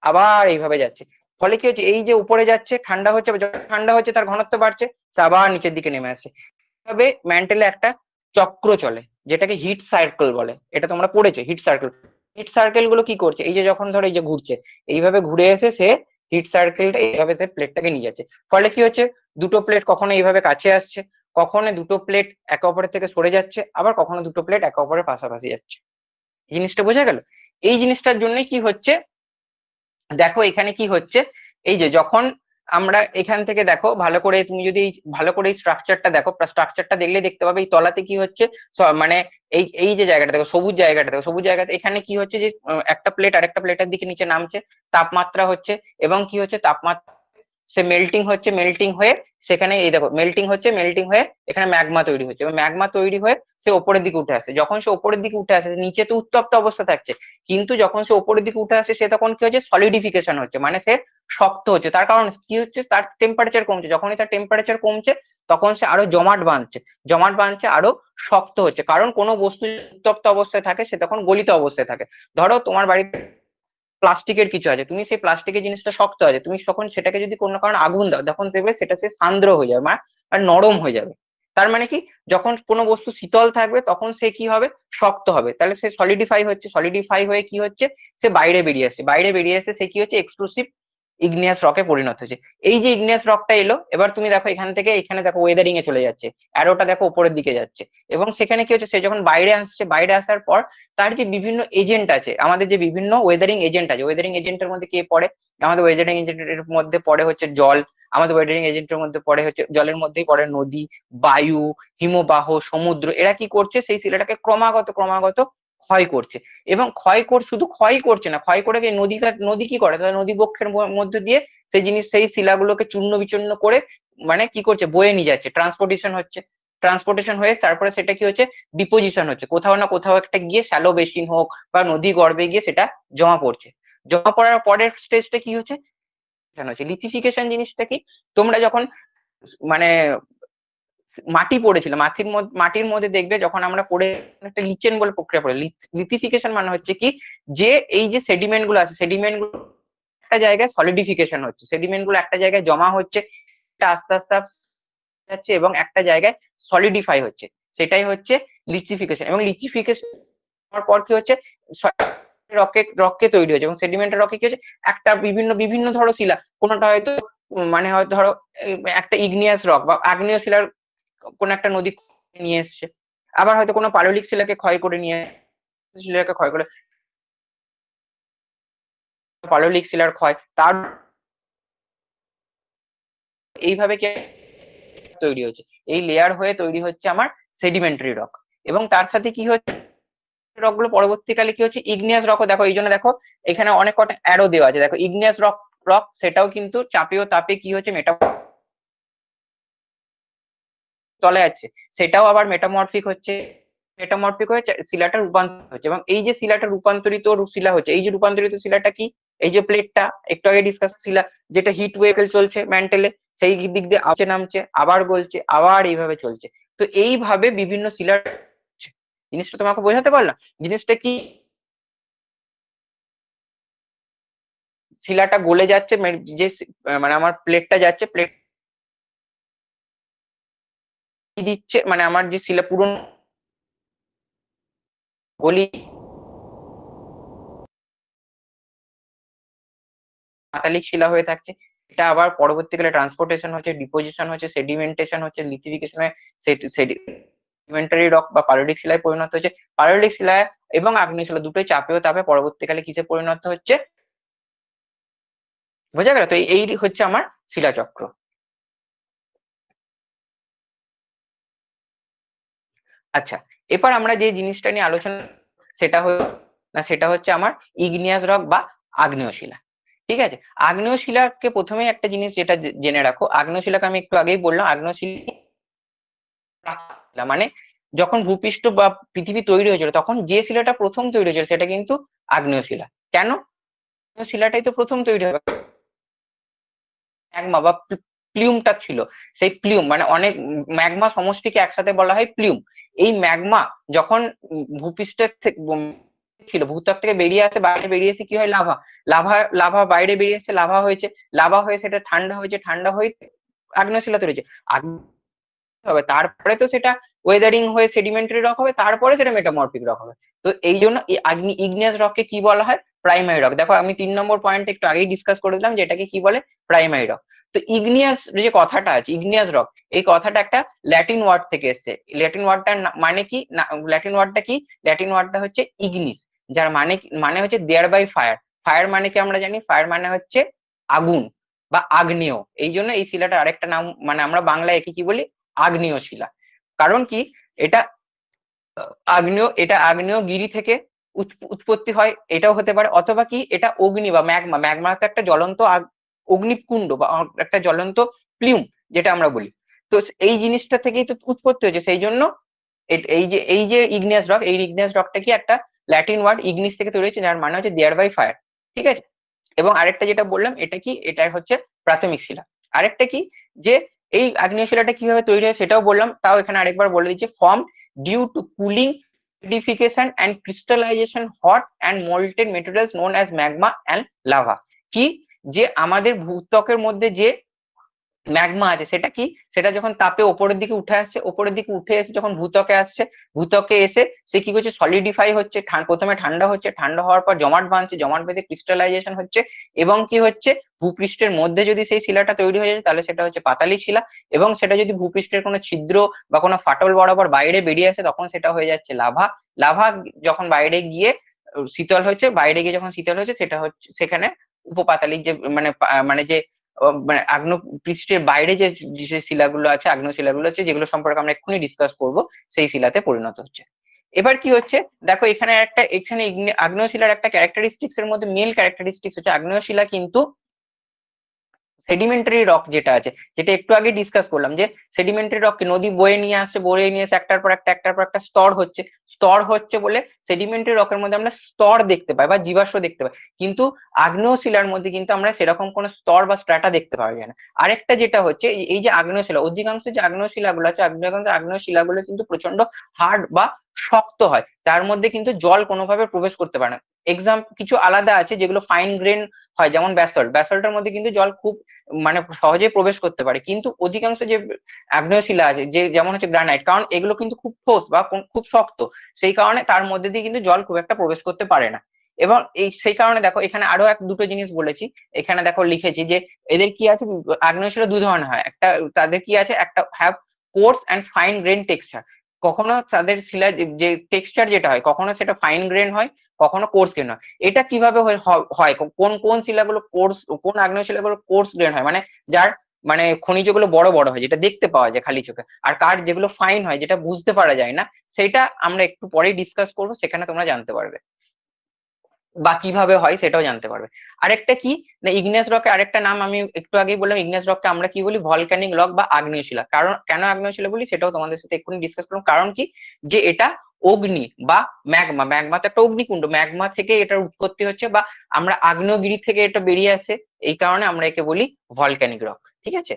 আবার এইভাবে যাচ্ছে। ফলে কি হচ্ছে, এই যে উপরে যাচ্ছে ঠান্ডা হচ্ছে, যখন ঠান্ডা হচ্ছে তার ঘনত্ব বাড়ছে, সে আবার নিচের দিকে নেমে আসে। তবে ম্যান্টেলে একটা চক্র চলে, যেটাকে হিট সার্কেল বলে, এটা তোমরা পড়েছো, হিট সার্কেল। হিট সার্কেল গুলো কি করছে, এই যে যখন ধরো এই যে ঘুরছে, এইভাবে ঘুরে এসে সে হিট সার্কেলটা এইভাবে প্লেটটাকে নিয়ে যাচ্ছে। ফলে কি হচ্ছে, দুটো প্লেট কখনো এইভাবে কাছে আসছে, কখনো দুটো প্লেট একে অপরের থেকে সরে যাচ্ছে, আবার কখনো দুটো প্লেট একে অপরের পাশাপাশি যাচ্ছে। জিনিসটা বোঝা গেল? এই জিনিসটার জন্য কি হচ্ছে, দেখো এখানে কি হচ্ছে, এই যে যখন আমরা এখান থেকে দেখো ভালো করে, তুমি যদি ভালো করে এই স্ট্রাকচারটা দেখো, স্ট্রাকচারটা দেখলে দেখতে পাবে এই তলাতে কি হচ্ছে, মানে এই এই যে জায়গাটা দেখো, সবুজ জায়গাটা দেখো, সবুজ জায়গাতে এখানে কি হচ্ছে, যে একটা প্লেট আরেকটা প্লেটের দিকে নিচে নামছে, তাপমাত্রা হচ্ছে, এবং কি হচ্ছে, তাপমাত্রা সে মেল্টিং হচ্ছে, মেল্টিং হয়ে সেখানে এই দেখো মেল্টিং হচ্ছে, মেল্টিং হয়ে এখানে ম্যাগমা তৈরি হচ্ছে, এবং ম্যাগমা তৈরি হয়ে সে ওপরের দিকে উঠে আসে। যখন সে ওপরের দিকে উঠে আসে, নিচে তো উত্তপ্ত অবস্থা থাকছে, কিন্তু যখন সে ওপরের দিকে উঠে আসে সে তখন কি হচ্ছে, সলিডিফিকেশন হচ্ছে, মানে সে শক্ত হচ্ছে। তার কারণ কি হচ্ছে, তার টেম্পারেচার কমছে, যখনই তার টেম্পারেচার কমছে তখন সে আরো জমাট বাঁধছে, জমাট বাঁধছে, আরো শক্ত হচ্ছে। কারণ কোনো বস্তু উত্তপ্ত অবস্থায় থাকে সে তখন গলিত অবস্থায় থাকে। ধরো তোমার বাড়িতে প্লাস্টিকের কিছু আছে, তুমি সেই প্লাস্টিকের জিনিসটা শক্ত আছে, তুমি তখন সেটাকে যদি কোনো কারণে আগুন দাও, তখন দেখবে সেটা সে সান্দ্র হয়ে যাবে, মানে আর নরম হয়ে যাবে। তার মানে কি, যখন কোনো বস্তু শীতল থাকবে তখন সে কি হবে, শক্ত হবে, তাহলে সে সলিডিফাই হচ্ছে, সলিডিফাই হয়ে কি হচ্ছে, সে বাইরে বেরিয়ে আসছে, বাইরে বেরিয়ে এসে সে কি হচ্ছে, এক্সক্লুসিভ ইগনিয়াস রকে পরিণত হচ্ছে। এই যে ইগনিয়াস রকটা এলো, এবার তুমি দেখো এখান থেকে এখানে দেখো ওয়েদারিং এ চলে যাচ্ছে, অ্যারোটা দেখো উপরের দিকে যাচ্ছে, এবং সেখানে কি হচ্ছে, সে যখন বাইরে আসছে, বাইরে আসার পর তার যে বিভিন্ন এজেন্ট আছে, আমাদের যে বিভিন্ন ওয়েদারিং এজেন্ট আছে, ওয়েদারিং এজেন্টের মধ্যে কে পড়ে, আমাদের ওয়েদারিং এজেন্টের মধ্যে পড়ে হচ্ছে জল, আমাদের ওয়েদারিং এজেন্টের মধ্যে পড়ে হচ্ছে, জলের মধ্যেই পড়ে নদী, বায়ু, হিমবাহ, সমুদ্র। এরা কি করছে, সেই শিলাটাকে ক্রমাগত ক্রমাগত ক্ষয় করছে, এবং শুধু ক্ষয় করছে না, ক্ষয় করে কি নদী কি করে, তাহলে নদী বক্ষের মধ্যে দিয়ে সেই শিলাগুলোকে চূর্ণ বিচূর্ণ করে, মানে কি করছে, বয়ে নিয়ে যাচ্ছে, ট্রান্সপোর্টেশন হচ্ছে, ট্রান্সপোর্টেশন হয়ে তারপরে সেটা কি হচ্ছে, ডিপোজিশন হচ্ছে, কোথাও না কোথাও একটা গিয়ে শ্যালো বেসিন হোক বা নদী গর্ভে গিয়ে সেটা জমা পড়ছে। জমা পড়ার পরের স্টেজটা কি হচ্ছে, লিথিফিকেশন জিনিসটা কি, তোমরা যখন মানে মাটি পড়েছিল, মাটির মধ্যে দেখবে যখন আমরা পড়ে একটা লিচেন বলে প্রক্রিয়া পড়ে। লিথিফিকেশন মানে হচ্ছে কি, যে এই যে সেডিমেন্ট গুলো আছে, সেডিমেন্ট গুলো একটা জায়গায় সলিডিফিকেশন হচ্ছে, সেডিমেন্ট গুলো একটা জায়গায় জমা হচ্ছে, এটা আস্তে আস্তে যাচ্ছে এবং একটা জায়গায় সলিডিফাই হচ্ছে, সেটাই হচ্ছে লিথিফিকেশন। এবং লিথিফিকেশন হওয়ার পর কি হচ্ছে, রককে তৈরি হয়েছে, এবং সেডিমেন্টের রকে কি হচ্ছে, একটা বিভিন্ন বিভিন্ন ধরো শিলা, কোনোটা হয়তো মানে হয়তো ধরো একটা ইগনিয়াস রক বা আগ্নেয় শিলার কোন একটা নদী নিয়ে এসছে, আবার হয়তো কোনো পাললিক শিলাকে ক্ষয় করে নিয়ে, শিলাকে ক্ষয় করে, পাললিক শিলার ক্ষয়, তার এইভাবে কি তৈরি হচ্ছে, এই লেয়ার হয়ে তৈরি হচ্ছে আমার সেডিমেন্টারি রক। এবং তার সাথে কি হচ্ছে, রক গুলো পরবর্তীকালে কি হচ্ছে, ইগনিয়াস রকও দেখো, এই জন্য দেখো এখানে অনেক কটা অ্যারো দেওয়া আছে, দেখো ইগনিয়াস রক, সেটাও কিন্তু চাপে ও তাপে কি হচ্ছে, চলে যাচ্ছে, সেটাও আবার মেটামরফিক হচ্ছে, মেটামরফিক হয়ে শিলাটা রূপান্তর হচ্ছে। এবং এই যে শিলাটা রূপান্তরিত শিলা হচ্ছে, এই যে রূপান্তরিত শিলাটা কি, এই যে প্লেটটা একটু আগে ডিসকাস শিলা, যেটা হিট ওয়েভ চলছে ম্যান্টেলে, সেই দিক দিয়ে আসছে নামছে, আবার গলছে, আবার এইভাবে চলছে। তো এইভাবে বিভিন্ন শিলার, জিনিসটা তোমাকে বোঝাতে পারলাম জিনিসটা কি, শিলাটা গলে যাচ্ছে, যে মানে আমার প্লেটটা যাচ্ছে, প্লেট দিচ্ছে, মানে আমার যে শিলা পুরনো গলি পাতালিক শিলা হয়ে থাকছে, এটা আবার পরবর্তীকালে ট্রান্সপোর্টেশন হচ্ছে, ডিপোজিশন হচ্ছে, সেডিমেন্টেশন হচ্ছে, লিথিফিকেশন হয়ে সেডিমেন্টারি রক বা পাললিক শিলায় পরিণত হচ্ছে। পাললিক শিলায় এবং আগ্নেয় শিলা দুটোই চাপে ও তাপে পরবর্তীকালে কিসে পরিণত হচ্ছে, বোঝা গেল? তো এই হচ্ছে আমার শিলাচক্র। আচ্ছা, এবার আমরা যে জিনিসটা নিয়ে আলোচনা, সেটা সেটা হচ্ছে আমার ইগনিয়াস রক বা আগ্নেয় শিলা। ঠিক আছে, আগ্নেয় শিলাকে প্রথমে একটা জিনিস যেটা জেনে রাখো, আগ্নেয় শিলাকে আমি একটু আগেই বললাম, আগ্নেয় শিলা মানে যখন ভূপৃষ্ঠ বা পৃথিবী তৈরি হয়েছিল, তখন যে শিলাটা প্রথম তৈরি হয়েছিল সেটা কিন্তু আগ্নেয় শিলা। কেন? আগ্নেয় শিলাটাই তো প্রথম তৈরি হবে, ম্যাগমা বা প্লিউমটা ছিল, সেই প্লিউম মানে অনেক ম্যাগমা সমষ্টিকে একসাথে বলা হয় প্লিউম। এই ম্যাগমা যখন ভূপৃষ্ঠের থেকে ছিল, ভূত্বক থেকে বেরিয়ে আসে, বাইরে বেরিয়ে এসে কি হয়, লাভা, লাভা বাইরে বেরিয়ে এসে লাভা হয়েছে, লাভা হয়ে সেটা ঠান্ডা হয়েছে, ঠান্ডা হয়ে আগ্নেয় শিলা তৈরি হয়েছে। হবে, তারপরে তো সেটা ওয়েদারিং হয়ে সেডিমেন্টারি রক হবে, তারপরে সেটা মেটামরফিক রক হবে। তো এই জন্য এই ইগনিয়াস রককে কি বলা হয়, প্রাইমারি রক। দেখো আমি 3 নম্বর পয়েন্ট একটু আগেই ডিসকাস করে দিলাম যে এটাকে কি বলে, প্রাইমারি রক। তো ইগনিয়াস যে কথাটা আছে, ইগনিয়াস রক, এই কথাটা একটা ল্যাটিন ওয়ার্ড থেকে এসেছে। ল্যাটিন ওয়ার্ডটার মানে কি, ল্যাটিন ওয়ার্ডটা কি, ল্যাটিন ওয়ার্ডটা হচ্ছে ইগনিস, যার মানে হচ্ছে দেয়ার বাই ফায়ার। ফায়ার মানে কি আমরা জানি, ফায়ার মানে হচ্ছে আগুন বা আগ্নেয়। এই জন্য এই শিলাটার আরেকটা নাম, মানে আমরা বাংলায় একে কি বলি, আগ্নেয় শিলা। কারণ কি, এটা এটা আগ্নেয়গিরি থেকে উৎপত্তি হয়, এটাও হতে পারে, অথবা কি এটা অগ্নি বা ম্যাগমা, ম্যাগমা তো একটা জ্বলন্ত অগ্নিকুণ্ড বা একটা জ্বলন্ত প্লিউম যেটা আমরা বলি। তো এই জিনিসটা থেকেই তো উৎপত্তি হয়েছে, সেই জন্য এই যে ইগনিয়াস রক, এই ইগনিয়াস রকটা কি একটা ল্যাটিন ওয়ার্ড ইগনিস থেকে তৈরি হয়েছে, যার মানে হচ্ছে দেয়ার বাই ফায়ার। ঠিক আছে, এবং আরেকটা যেটা বললাম, এটা কি, এটা হচ্ছে প্রাথমিক শিলা। আরেকটা কি, যে এই আগ্নেয় শিলাটা কিভাবে তৈরি হয় সেটাও বললাম, তাও এখানে আরেকবার বলে দিচ্ছি, form due to cooling, acidification and crystallization hot and molten materials known as magma and lava। কি, যে আমাদের ভূত্বকের মধ্যে যে ম্যাগমা আছে সেটা কি, সেটা যখন তাপে ওপরের দিকে উঠে আসছে, ওপরের দিকে উঠে এসে যখন ভূত্বকে আসছে, ভূত্বকে এসে সে কি করছে, সলিডিফাই হচ্ছে, প্রথমে ঠান্ডা হচ্ছে, ঠান্ডা হওয়ার পর জমাট বাঁধছে, জমাট বেঁধে ক্রিস্টালাইজেশন হচ্ছে, এবং কি হচ্ছে, ভূপৃষ্ঠের মধ্যে যদি সেই শিলাটা তৈরি হয়ে যায় তাহলে সেটা হচ্ছে পাতালিক শিলা, এবং সেটা যদি ভূপৃষ্ঠের কোনো ছিদ্র বা কোনো ফাটল বরাবর বাইরে বেরিয়ে আসে তখন সেটা হয়ে যাচ্ছে লাভা। লাভা যখন বাইরে গিয়ে শীতল হচ্ছে, বাইরে গিয়ে যখন শীতল হচ্ছে, সেটা হচ্ছে সেখানে উপপাতালিক যে মানে যে মানে পৃষ্ঠের বাইরে যে যে শিলাগুলো আছে, আগ্নেয় শিলাগুলো আছে, যেগুলো সম্পর্কে আমরা এক্ষুনি ডিসকাস করব, সেই শিলাতে পরিণত হচ্ছে। এবার কি হচ্ছে, দেখো এখানে আগ্নেয় শিলার একটা ক্যারেক্টারিস্টিক্স এর মধ্যে মেল ক্যারেক্টারিস্টিক্স হচ্ছে, আগ্নেয় শিলা কিন্তু সেডিমেন্টারি রক যেটা আছে, যেটা একটু আগে ডিসকাস করলাম, যে সেডিমেন্টারি রককে নদী বয়ে নিয়ে আসছে, বয়ে নিয়ে এসে একটার পর একটা স্তর হচ্ছে বলে সেডিমেন্টারি রকের মধ্যে আমরা স্তর দেখতে পাই বা জীবাশ্ম দেখতে পাই। কিন্তু আগ্নেয় শিলার মধ্যে কিন্তু আমরা সেরকম কোনো স্তর বা স্ট্র্যাটা দেখতে পাওয়া যায় না। আরেকটা যেটা হচ্ছে, এই যে আগ্নেয় শিলা, অধিকাংশ যে আগ্নেয় শিলাগুলো আছে, আগ্নেয় শিলাগুলো কিন্তু প্রচন্ড হার্ড বা শক্ত হয়, তার মধ্যে কিন্তু জল কোনোভাবে প্রবেশ করতে পারে না। কিছু আলাদা আছে যেগুলো ফাইন গ্রেন হয়, যেমন ব্যাসল্টের মধ্যে কিন্তু জল খুব মানে সহজেই প্রবেশ করতে পারে। কিন্তু অধিকাংশ যে আগ্নেয় শিলা আছে, যে যেমন হচ্ছে গ্রানাইট, কারণ এগুলো কিন্তু খুব ঠোস বা খুব শক্ত, সেই কারণে তার মধ্যে দিয়ে কিন্তু জল খুব একটা প্রবেশ করতে পারে না। এবং সেই কারণে দেখো এখানে আরো দুটো জিনিস বলেছি, এখানে দেখো লিখেছি যে এদের কি আছে, আগ্নেয় শিলা দুই ধরনের হয়, একটা তাদের কি আছে, একটা have course and fine grain texture. কখনো তাদের শিলা যে টেক্সচার যেটা হয়, কখনো সেটা ফাইন গ্রেন হয়, কখনো কোর্স গ্রেন হয়। এটা কিভাবে হয়, কোন কোন শিলাগুলো কোর্স, কোন আগ্নেয় শিলাগুলো কোর্স গ্রেন হয়, মানে যার মানে খনিজগুলো বড় বড় হয়, যেটা দেখতে পাওয়া যায় খালি চোখে, আর কার যেগুলো ফাইন হয়, যেটা বুঝতে পারা যায় না, সেটা আমরা একটু পরেই ডিসকাস করবো, সেখানে তোমরা জানতে পারবে বা কিভাবে হয় সেটাও জানতে পারবে। আরেকটা কি না, ইগনেস রকের আরেকটা নাম আমি একটু আগেই বললাম, ইগনেস রককে আমরা কি বলি, ভলক্যানিক রক বা আগ্নেয় শিলা। কারণ কেন আগ্নেয় শিলা বলি সেটাও তোমাদের সাথে এক্ষুনি ডিসকাস করলাম। কারণ কি, যে এটা অগ্নি বা ম্যাগমা তো একটা অগ্নিকুণ্ড, ম্যাগমা থেকে এটার উৎপত্তি হচ্ছে, বা আমরা আগ্নেয়গিরি থেকে এটা বেরিয়ে আসে, এই কারণে আমরা একে বলি ভলক্যানিক রক। ঠিক আছে।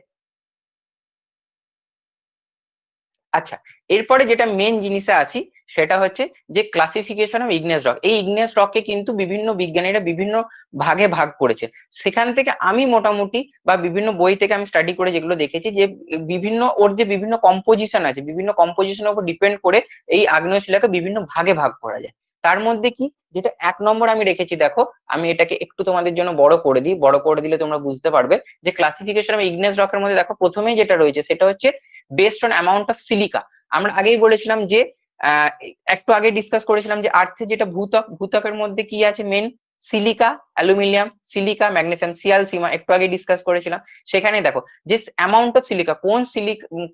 আচ্ছা, এরপরে যেটা মেন জিনিসে আসি, সেটা হচ্ছে যে ক্লাসিফিকেশন অফ ইগনেস রক। এই ইগনেস রককে কিন্তু বিভিন্ন বিজ্ঞানীরা বিভিন্ন ভাগে ভাগ করেছে। সেখান থেকে আমি মোটামুটি বা বিভিন্ন বই থেকে আমি স্টাডি করে যেগুলো দেখেছি, যে বিভিন্ন ওর যে বিভিন্ন কম্পোজিশন আছে, বিভিন্ন কম্পোজিশনের উপর ডিপেন্ড করে এই আগ্নেয় শিলাকে বিভিন্ন ভাগে ভাগ করা যায়। তার মধ্যে কি, যেটা 1 নম্বর আমি রেখেছি, দেখো আমি এটাকে একটু তোমাদের জন্য বড় করে দিই, বড় করে দিলে তোমরা বুঝতে পারবে যে ক্লাসিফিকেশন অফ ইগনেস রকের মধ্যে দেখো প্রথমেই যেটা রয়েছে সেটা হচ্ছে based on amount of silica. আমরা আগেই বলেছিলাম যে আহ, একটু আগে ডিসকাস করেছিলাম যে আর্থে যেটা ভূত্বকের মধ্যে কি আছে, main silica, aluminium, silica, magnesium, sial sima, একটু আগে ডিসকাস করেছিলাম। সেখানে দেখো যে অ্যামাউন্ট অফ সিলিকা,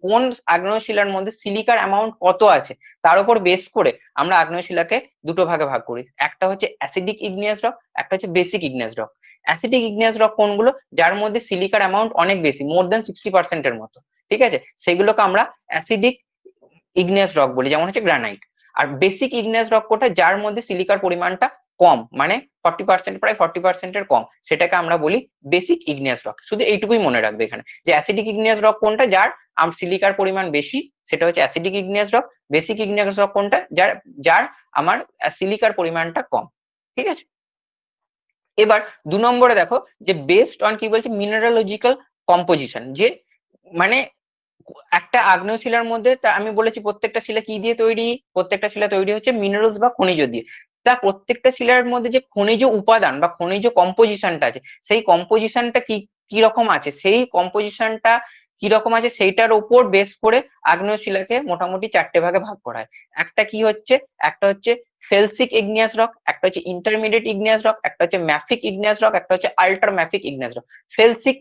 কোন আগ্নেয় শিলার মধ্যে সিলিকার অ্যামাউন্ট কত আছে, তার উপর বেস করে আমরা আগ্নেয় শিলাকে দুটো ভাগে ভাগ করি। একটা হচ্ছে অ্যাসিডিক ইগনিয়াস রক, একটা হচ্ছে basic igneous rock. Acidic igneous rock কোনগুলো, যার মধ্যে সিলিকার অ্যামাউন্ট অনেক বেশি, মোর দেন 60% এর মতো। ঠিক আছে, সেগুলোকে আমরা অ্যাসিডিক ইগনিয়াস রক বলি, যেমন হচ্ছে গ্রানাইট। আর বেসিক ইগনিয়াস রক কোটা, যার মধ্যে সিলিকার পরিমাণটা কম, মানে 40%, প্রায় 40%-এর কম, সেটাকে আমরা বলি বেসিক ইগনিয়াস রক। শুধু এইটুকুই মনে রাখবে এখানে, যে অ্যাসিডিক ইগনিয়াস রক কোনটা, যার সিলিকার পরিমাণ বেশি, সেটা হচ্ছে acidic igneous rock. Basic igneous rock কোনটা, যার যার আমার সিলিকার পরিমাণটা কম। ঠিক আছে। এবার 2 নম্বরে দেখো যে বেসড অন কি বলছে, মিনারোলজিক্যাল কম্পোজিশন, যে মানে একটা আগ্নেয় শিলার মধ্যে আমি বলেছি প্রত্যেকটা শিলা কি দিয়ে তৈরি, প্রত্যেকটা শিলা তৈরি হচ্ছে মিনারেলস বা খনিজ দিয়ে। তা প্রত্যেকটা শিলার মধ্যে যে খনিজ উপাদান বা খনিজ কম্পোজিশনটা আছে, সেই কম্পোজিশনটা কি রকম আছে, সেই কম্পোজিশনটা কি রকম আছে সেইটার উপর বেস করে আগ্নেয় শিলাকে মোটামুটি 4টে ভাগে ভাগ করা হয়। একটা কি হচ্ছে, একটা হচ্ছে ফেলসিক ইগনিয়াস রক, একটা হচ্ছে ইন্টারমিডিয়েট ইগনিয়াস রক, একটা হচ্ছে ম্যাফিক ইগনিয়াস রক, একটা হচ্ছে আল্ট্রা ম্যাফিক ইগনিয়াস রক। ফেলসিক,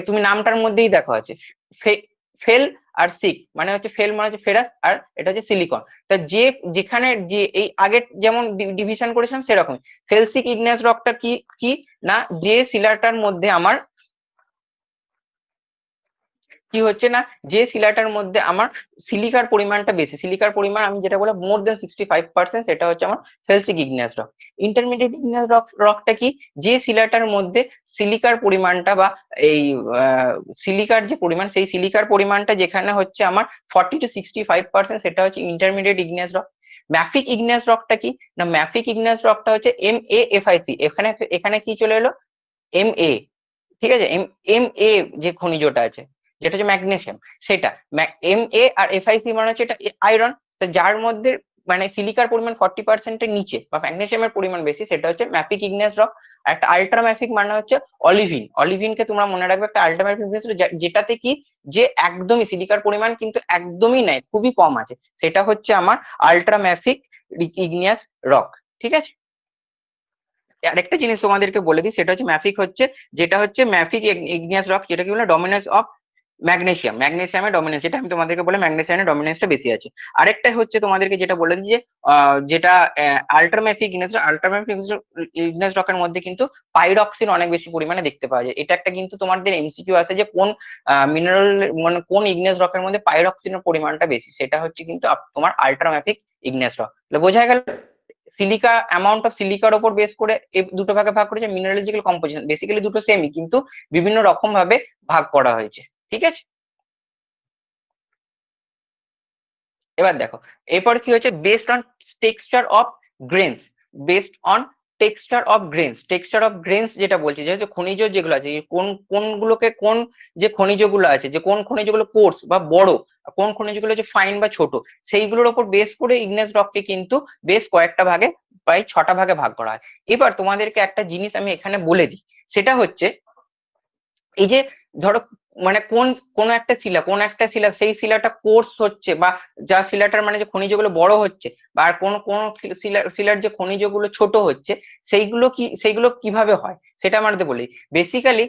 তুমি নামটার মধ্যেই দেখো আছে ফেল আর সিক, মানে হচ্ছে ফেল মানে হচ্ছে ফেরাস, আর এটা হচ্ছে সিলিকন। তা যেখানে যে এই আগের যেমন ডিভিশন করেছিলাম সেরকম, ফেলসিক ইগনিয়াস রকটা কি কি না, যে শিলাটার মধ্যে আমার কি হচ্ছে না, যে শিলাটার মধ্যে আমার সিলিকার পরিমাণটা বেশি, সিলিকার পরিমাণ আমি যেটা বললাম মোর দেন 65%, সেটা হচ্ছে আমার ফেলসিক ইগনিয়াস রক। ইন্টারমিডিয়েট ইগনিয়াস রকটা কি, যে শিলাটার মধ্যে সিলিকার পরিমাণটা বা এই সিলিকার যে পরিমাণ, সেই সিলিকার পরিমাণটা যেখানে হচ্ছে আমার 40 to 65%, সেটা হচ্ছে ইন্টারমিডিয়েট ইগনিয়াস রক। ম্যাফিক ইগনিয়াস রকটা কি না, ম্যাফিক ইগনিয়াস রকটা হচ্ছে MaFiC, এখানে এখানে কি চলে এলো, Ma। ঠিক আছে, এম এ যে খনিজটা আছে, যেটা হচ্ছে ম্যাগনেসিয়াম, সেটা MA আর FiC মানে হচ্ছে এটা আয়রন। যার মধ্যে মানে সিলিকার পরিমাণ 40%-এর নিচে বা ম্যাগনেসিয়ামের পরিমাণ বেশি, সেটা হচ্ছে ম্যাফিক ইগনিয়াস রক। আর একটা আল্ট্রা ম্যাফিক মানে হচ্ছে অলিভিনকে তোমরা মনে রাখবে, একটা আল্ট্রা ম্যাফিক যেটাতে কি, যে একদমই সিলিকার পরিমাণ কিন্তু একদমই নাই, খুবই কম আছে, সেটা হচ্ছে আমার আল্ট্রা ম্যাফিক ইগনিয়াস রক। ঠিক আছে। আরেকটা জিনিস তোমাদেরকে বলে দিই, সেটা হচ্ছে ম্যাফিক হচ্ছে, যেটা হচ্ছে ম্যাফিক ইগনিয়াস রক, যেটা কি বলে ডমিনেন্স অফ ম্যাগনেসিয়ামের ডমিনেন্স, যেটা আমি তোমাদেরকে বলে ম্যাগনেসিয়ামের ডমিনেন্সটা বেশি আছে। আরেকটা হচ্ছে তোমাদেরকে যেটা বললেন যে যেটা আল্ট্রাম্যাফিক ইগনেস রকের মধ্যে কিন্তু পাইরক্সিন অনেক বেশি পরিমাণে দেখতে পাওয়া যায়। এটা একটা কিন্তু তোমাদের এমসিকিউ আছে যে কোন মিনারেল মানে কোন ইগনেস রকের মধ্যে পাইরক্সিনের পরিমাণটা বেশি, সেটা হচ্ছে কিন্তু তোমার আল্ট্রাম্যাফিক ইগনেস রক। তাহলে বোঝা গেল সিলিকা, অ্যামাউন্ট অফ সিলিকার উপর বেস করে এই দুটো ভাগে ভাগ করেছে মিনারেলজিক্যাল কম্পোজিশন, বেসিক্যালি দুটো সেমই কিন্তু বিভিন্ন রকম ভাবে ভাগ করা হয়েছে। ঠিক আছে, এবার দেখো এরপর কি হচ্ছে based on texture of grains, based on texture of grains যেটা বলছি, যেহেতু খনিজ যেগুলো আছে কোন কোনগুলোকে কোন যে খনিজগুলো আছে যে কোন খনিজগুলো কোর্স বা বড়, কোন খনিজগুলো যে ফাইন বা ছোট, সেইগুলোর উপর বেস করে ইগনেস রককে কিন্তু বেশ কয়েকটা ভাগে, প্রায় 6টা ভাগে ভাগ করা হয়। এবার তোমাদেরকে একটা জিনিস আমি এখানে বলে দিই, সেটা হচ্ছে এই যে ধরো মানে কোন একটা শিলা সেই শিলাটা কোর্স হচ্ছে বা যা শিলাটার মানে যে খনিজগুলো বড় হচ্ছে, বা আর কোন শিলার যে খনিজগুলো ছোট হচ্ছে, সেইগুলো কিভাবে হয় সেটা আমাদের বলি। বেসিক্যালি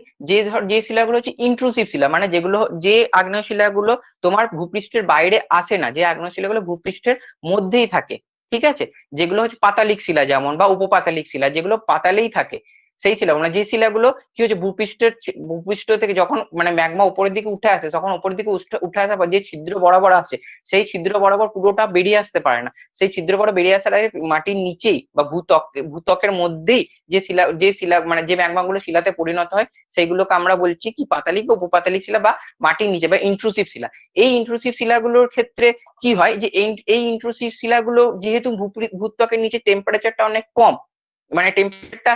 যে শিলাগুলো হচ্ছে ইন্ট্রুসিভ শিলা, মানে যেগুলো যে আগ্নেয় শিলাগুলো তোমার ভূপৃষ্ঠের বাইরে আসে না, যে আগ্নেয় শিলাগুলো ভূপৃষ্ঠের মধ্যেই থাকে, ঠিক আছে, যেগুলো হচ্ছে পাতালিক শিলা যেমন বা উপপাতালিক শিলা যেগুলো পাতালেই থাকে, সেই শিলা মানে যে শিলাগুলো কি হচ্ছে ভূপৃষ্ঠ থেকে যখন মানে ম্যাগমা উপরের দিকে উঠে আসে, তখন উপরের দিকে উঠে আসার পর যে ছিদ্র বরাবর আসছে, সেই ছিদ্র বরাবর পুরোটা বেরিয়ে আসতে পারে না, সেই ছিদ্র বরাবর বেরিয়ে আসার আগে মাটির নিচেই বা ভূত্বকের মধ্যেই যে শিলা মানে যে ম্যাগমা গুলো শিলাতে পরিণত হয়, সেইগুলোকে আমরা বলছি কি পাতালিক বা উপপাতালিক শিলা বা মাটির নিচে বা ইন্ট্রুসিভ শিলা। এই ইন্ট্রুসিভ শিলাগুলোর ক্ষেত্রে কি হয় যে এই ইন্ট্রুসিভ শিলাগুলো যেহেতু ভূত্বকের নিচে টেম্পারেচারটা অনেক কম, মানে টেম্পারেচারটা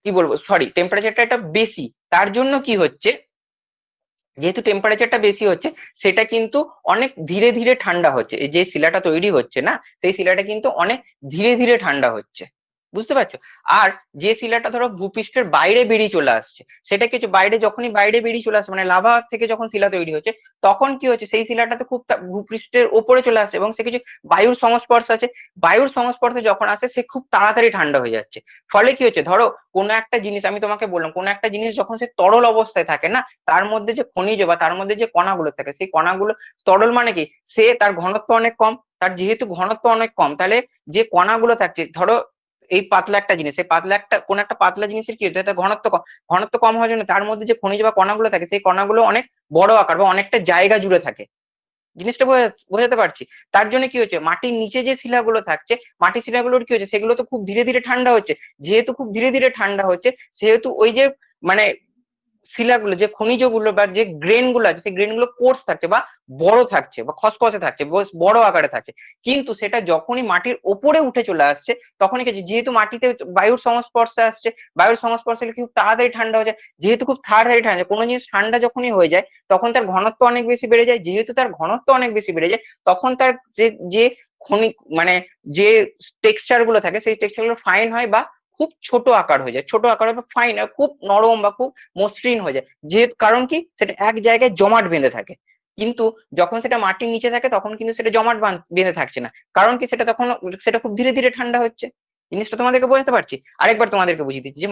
কি বলবো সরি টেম্পারেচারটা একটা বেশি, তার জন্য কি হচ্ছে, যেহেতু টেম্পারেচারটা বেশি হচ্ছে, সেটা কিন্তু অনেক ধীরে ধীরে ঠান্ডা হচ্ছে, এই যে শিলাটা তৈরি হচ্ছে না, সেই শিলাটা কিন্তু অনেক ধীরে ধীরে ঠান্ডা হচ্ছে, বুঝতে পারছো? আর যে শিলাটা ধরো ভূপৃষ্ঠের বাইরে বেরিয়ে চলে আসছে, সেটা কিছু বাইরে যখনই বাইরে বেরিয়ে চলে আসছে মানে লাভা থেকে যখন শিলা তৈরি হচ্ছে, তখন কি হচ্ছে সেই শিলাটাতে খুব ভূপৃষ্ঠের ওপরে চলে আসছে এবং সে কিছু বায়ুর সংস্পর্শে আছে, বায়ুর সংস্পর্শে যখন আসে সে খুব তাড়াতাড়ি ঠান্ডা হয়ে যাচ্ছে। ফলে কি হচ্ছে, ধরো কোনো একটা জিনিস আমি তোমাকে বললাম, কোনো একটা জিনিস যখন সে তরল অবস্থায় থাকে না, তার মধ্যে যে খনিজ বা তার মধ্যে যে কণাগুলো থাকে, সেই কণাগুলো তরল মানে কি, সে তার ঘনত্ব অনেক কম, তার যেহেতু ঘনত্ব অনেক কম, তাহলে যে কণাগুলো থাকছে ধরো এই পাতলা একটা জিনিস, এই পাতলা একটা কোন একটা পাতলা জিনিসের কি হচ্ছে, তার ঘনত্ব কম, ঘনত্ব কম হওয়ার জন্য তার মধ্যে যে খনিজ বা কণাগুলো থাকে, সেই কণাগুলো অনেক বড় আকার বা অনেকটা জায়গা জুড়ে থাকে, জিনিসটা বোঝাতে পারছি? তার জন্য কি হচ্ছে মাটির নিচে যে শিলাগুলো থাকছে, মাটির শিলাগুলোর কি হচ্ছে সেগুলো তো খুব ধীরে ধীরে ঠান্ডা হচ্ছে, যেহেতু খুব ধীরে ধীরে ঠান্ডা হচ্ছে, সেহেতু ওই যে মানে শিলাগুলো যে খনিজগুলো বা যে গ্রেন গুলো আছে, সেই গ্রেন গুলো কোর্স থাকছে বা বড় থাকছে বা খসখসে থাকছে, বড় আকারে থাকছে, কিন্তু সেটা যখনই মাটির ওপরে উঠে চলে আসছে, তখনই কি হচ্ছে, যেহেতু মাটিতে বায়ুর সংস্পর্শে আসছে, বায়ুর সংস্পর্শে এলে খুব তাড়াতাড়ি ঠান্ডা হয়ে যায়, যেহেতু খুব তাড়াতাড়ি ঠান্ডা, কোনো জিনিস ঠান্ডা যখনই হয়ে যায় তখন তার ঘনত্ব অনেক বেশি বেড়ে যায়, যেহেতু তার ঘনত্ব অনেক বেশি বেড়ে যায়, তখন তার যে যে খনি মানে যে টেক্সচার গুলো থাকে, সেই টেক্সচার গুলো ফাইন হয় বা খুব ছোট আকার হয়ে যায়, ছোট আকার বা ফাইন খুব নরম বা খুব মসৃণ হয়ে যায়, যে কারণ কি সেটা এক জায়গায় জমাট বেঁধে থাকে। কিন্তু যখন সেটা মাটির নিচে থাকে তখন কিন্তু সেটা জমাট বেঁধে থাকছে না, কারণ কি সেটা তখন সেটা খুব ধীরে ধীরে ঠান্ডা হচ্ছে। জিনিসটা তোমাদেরকে বোঝাতে পারছি? আরেকবার তোমাদেরকে বুঝিয়ে দিচ্ছি যে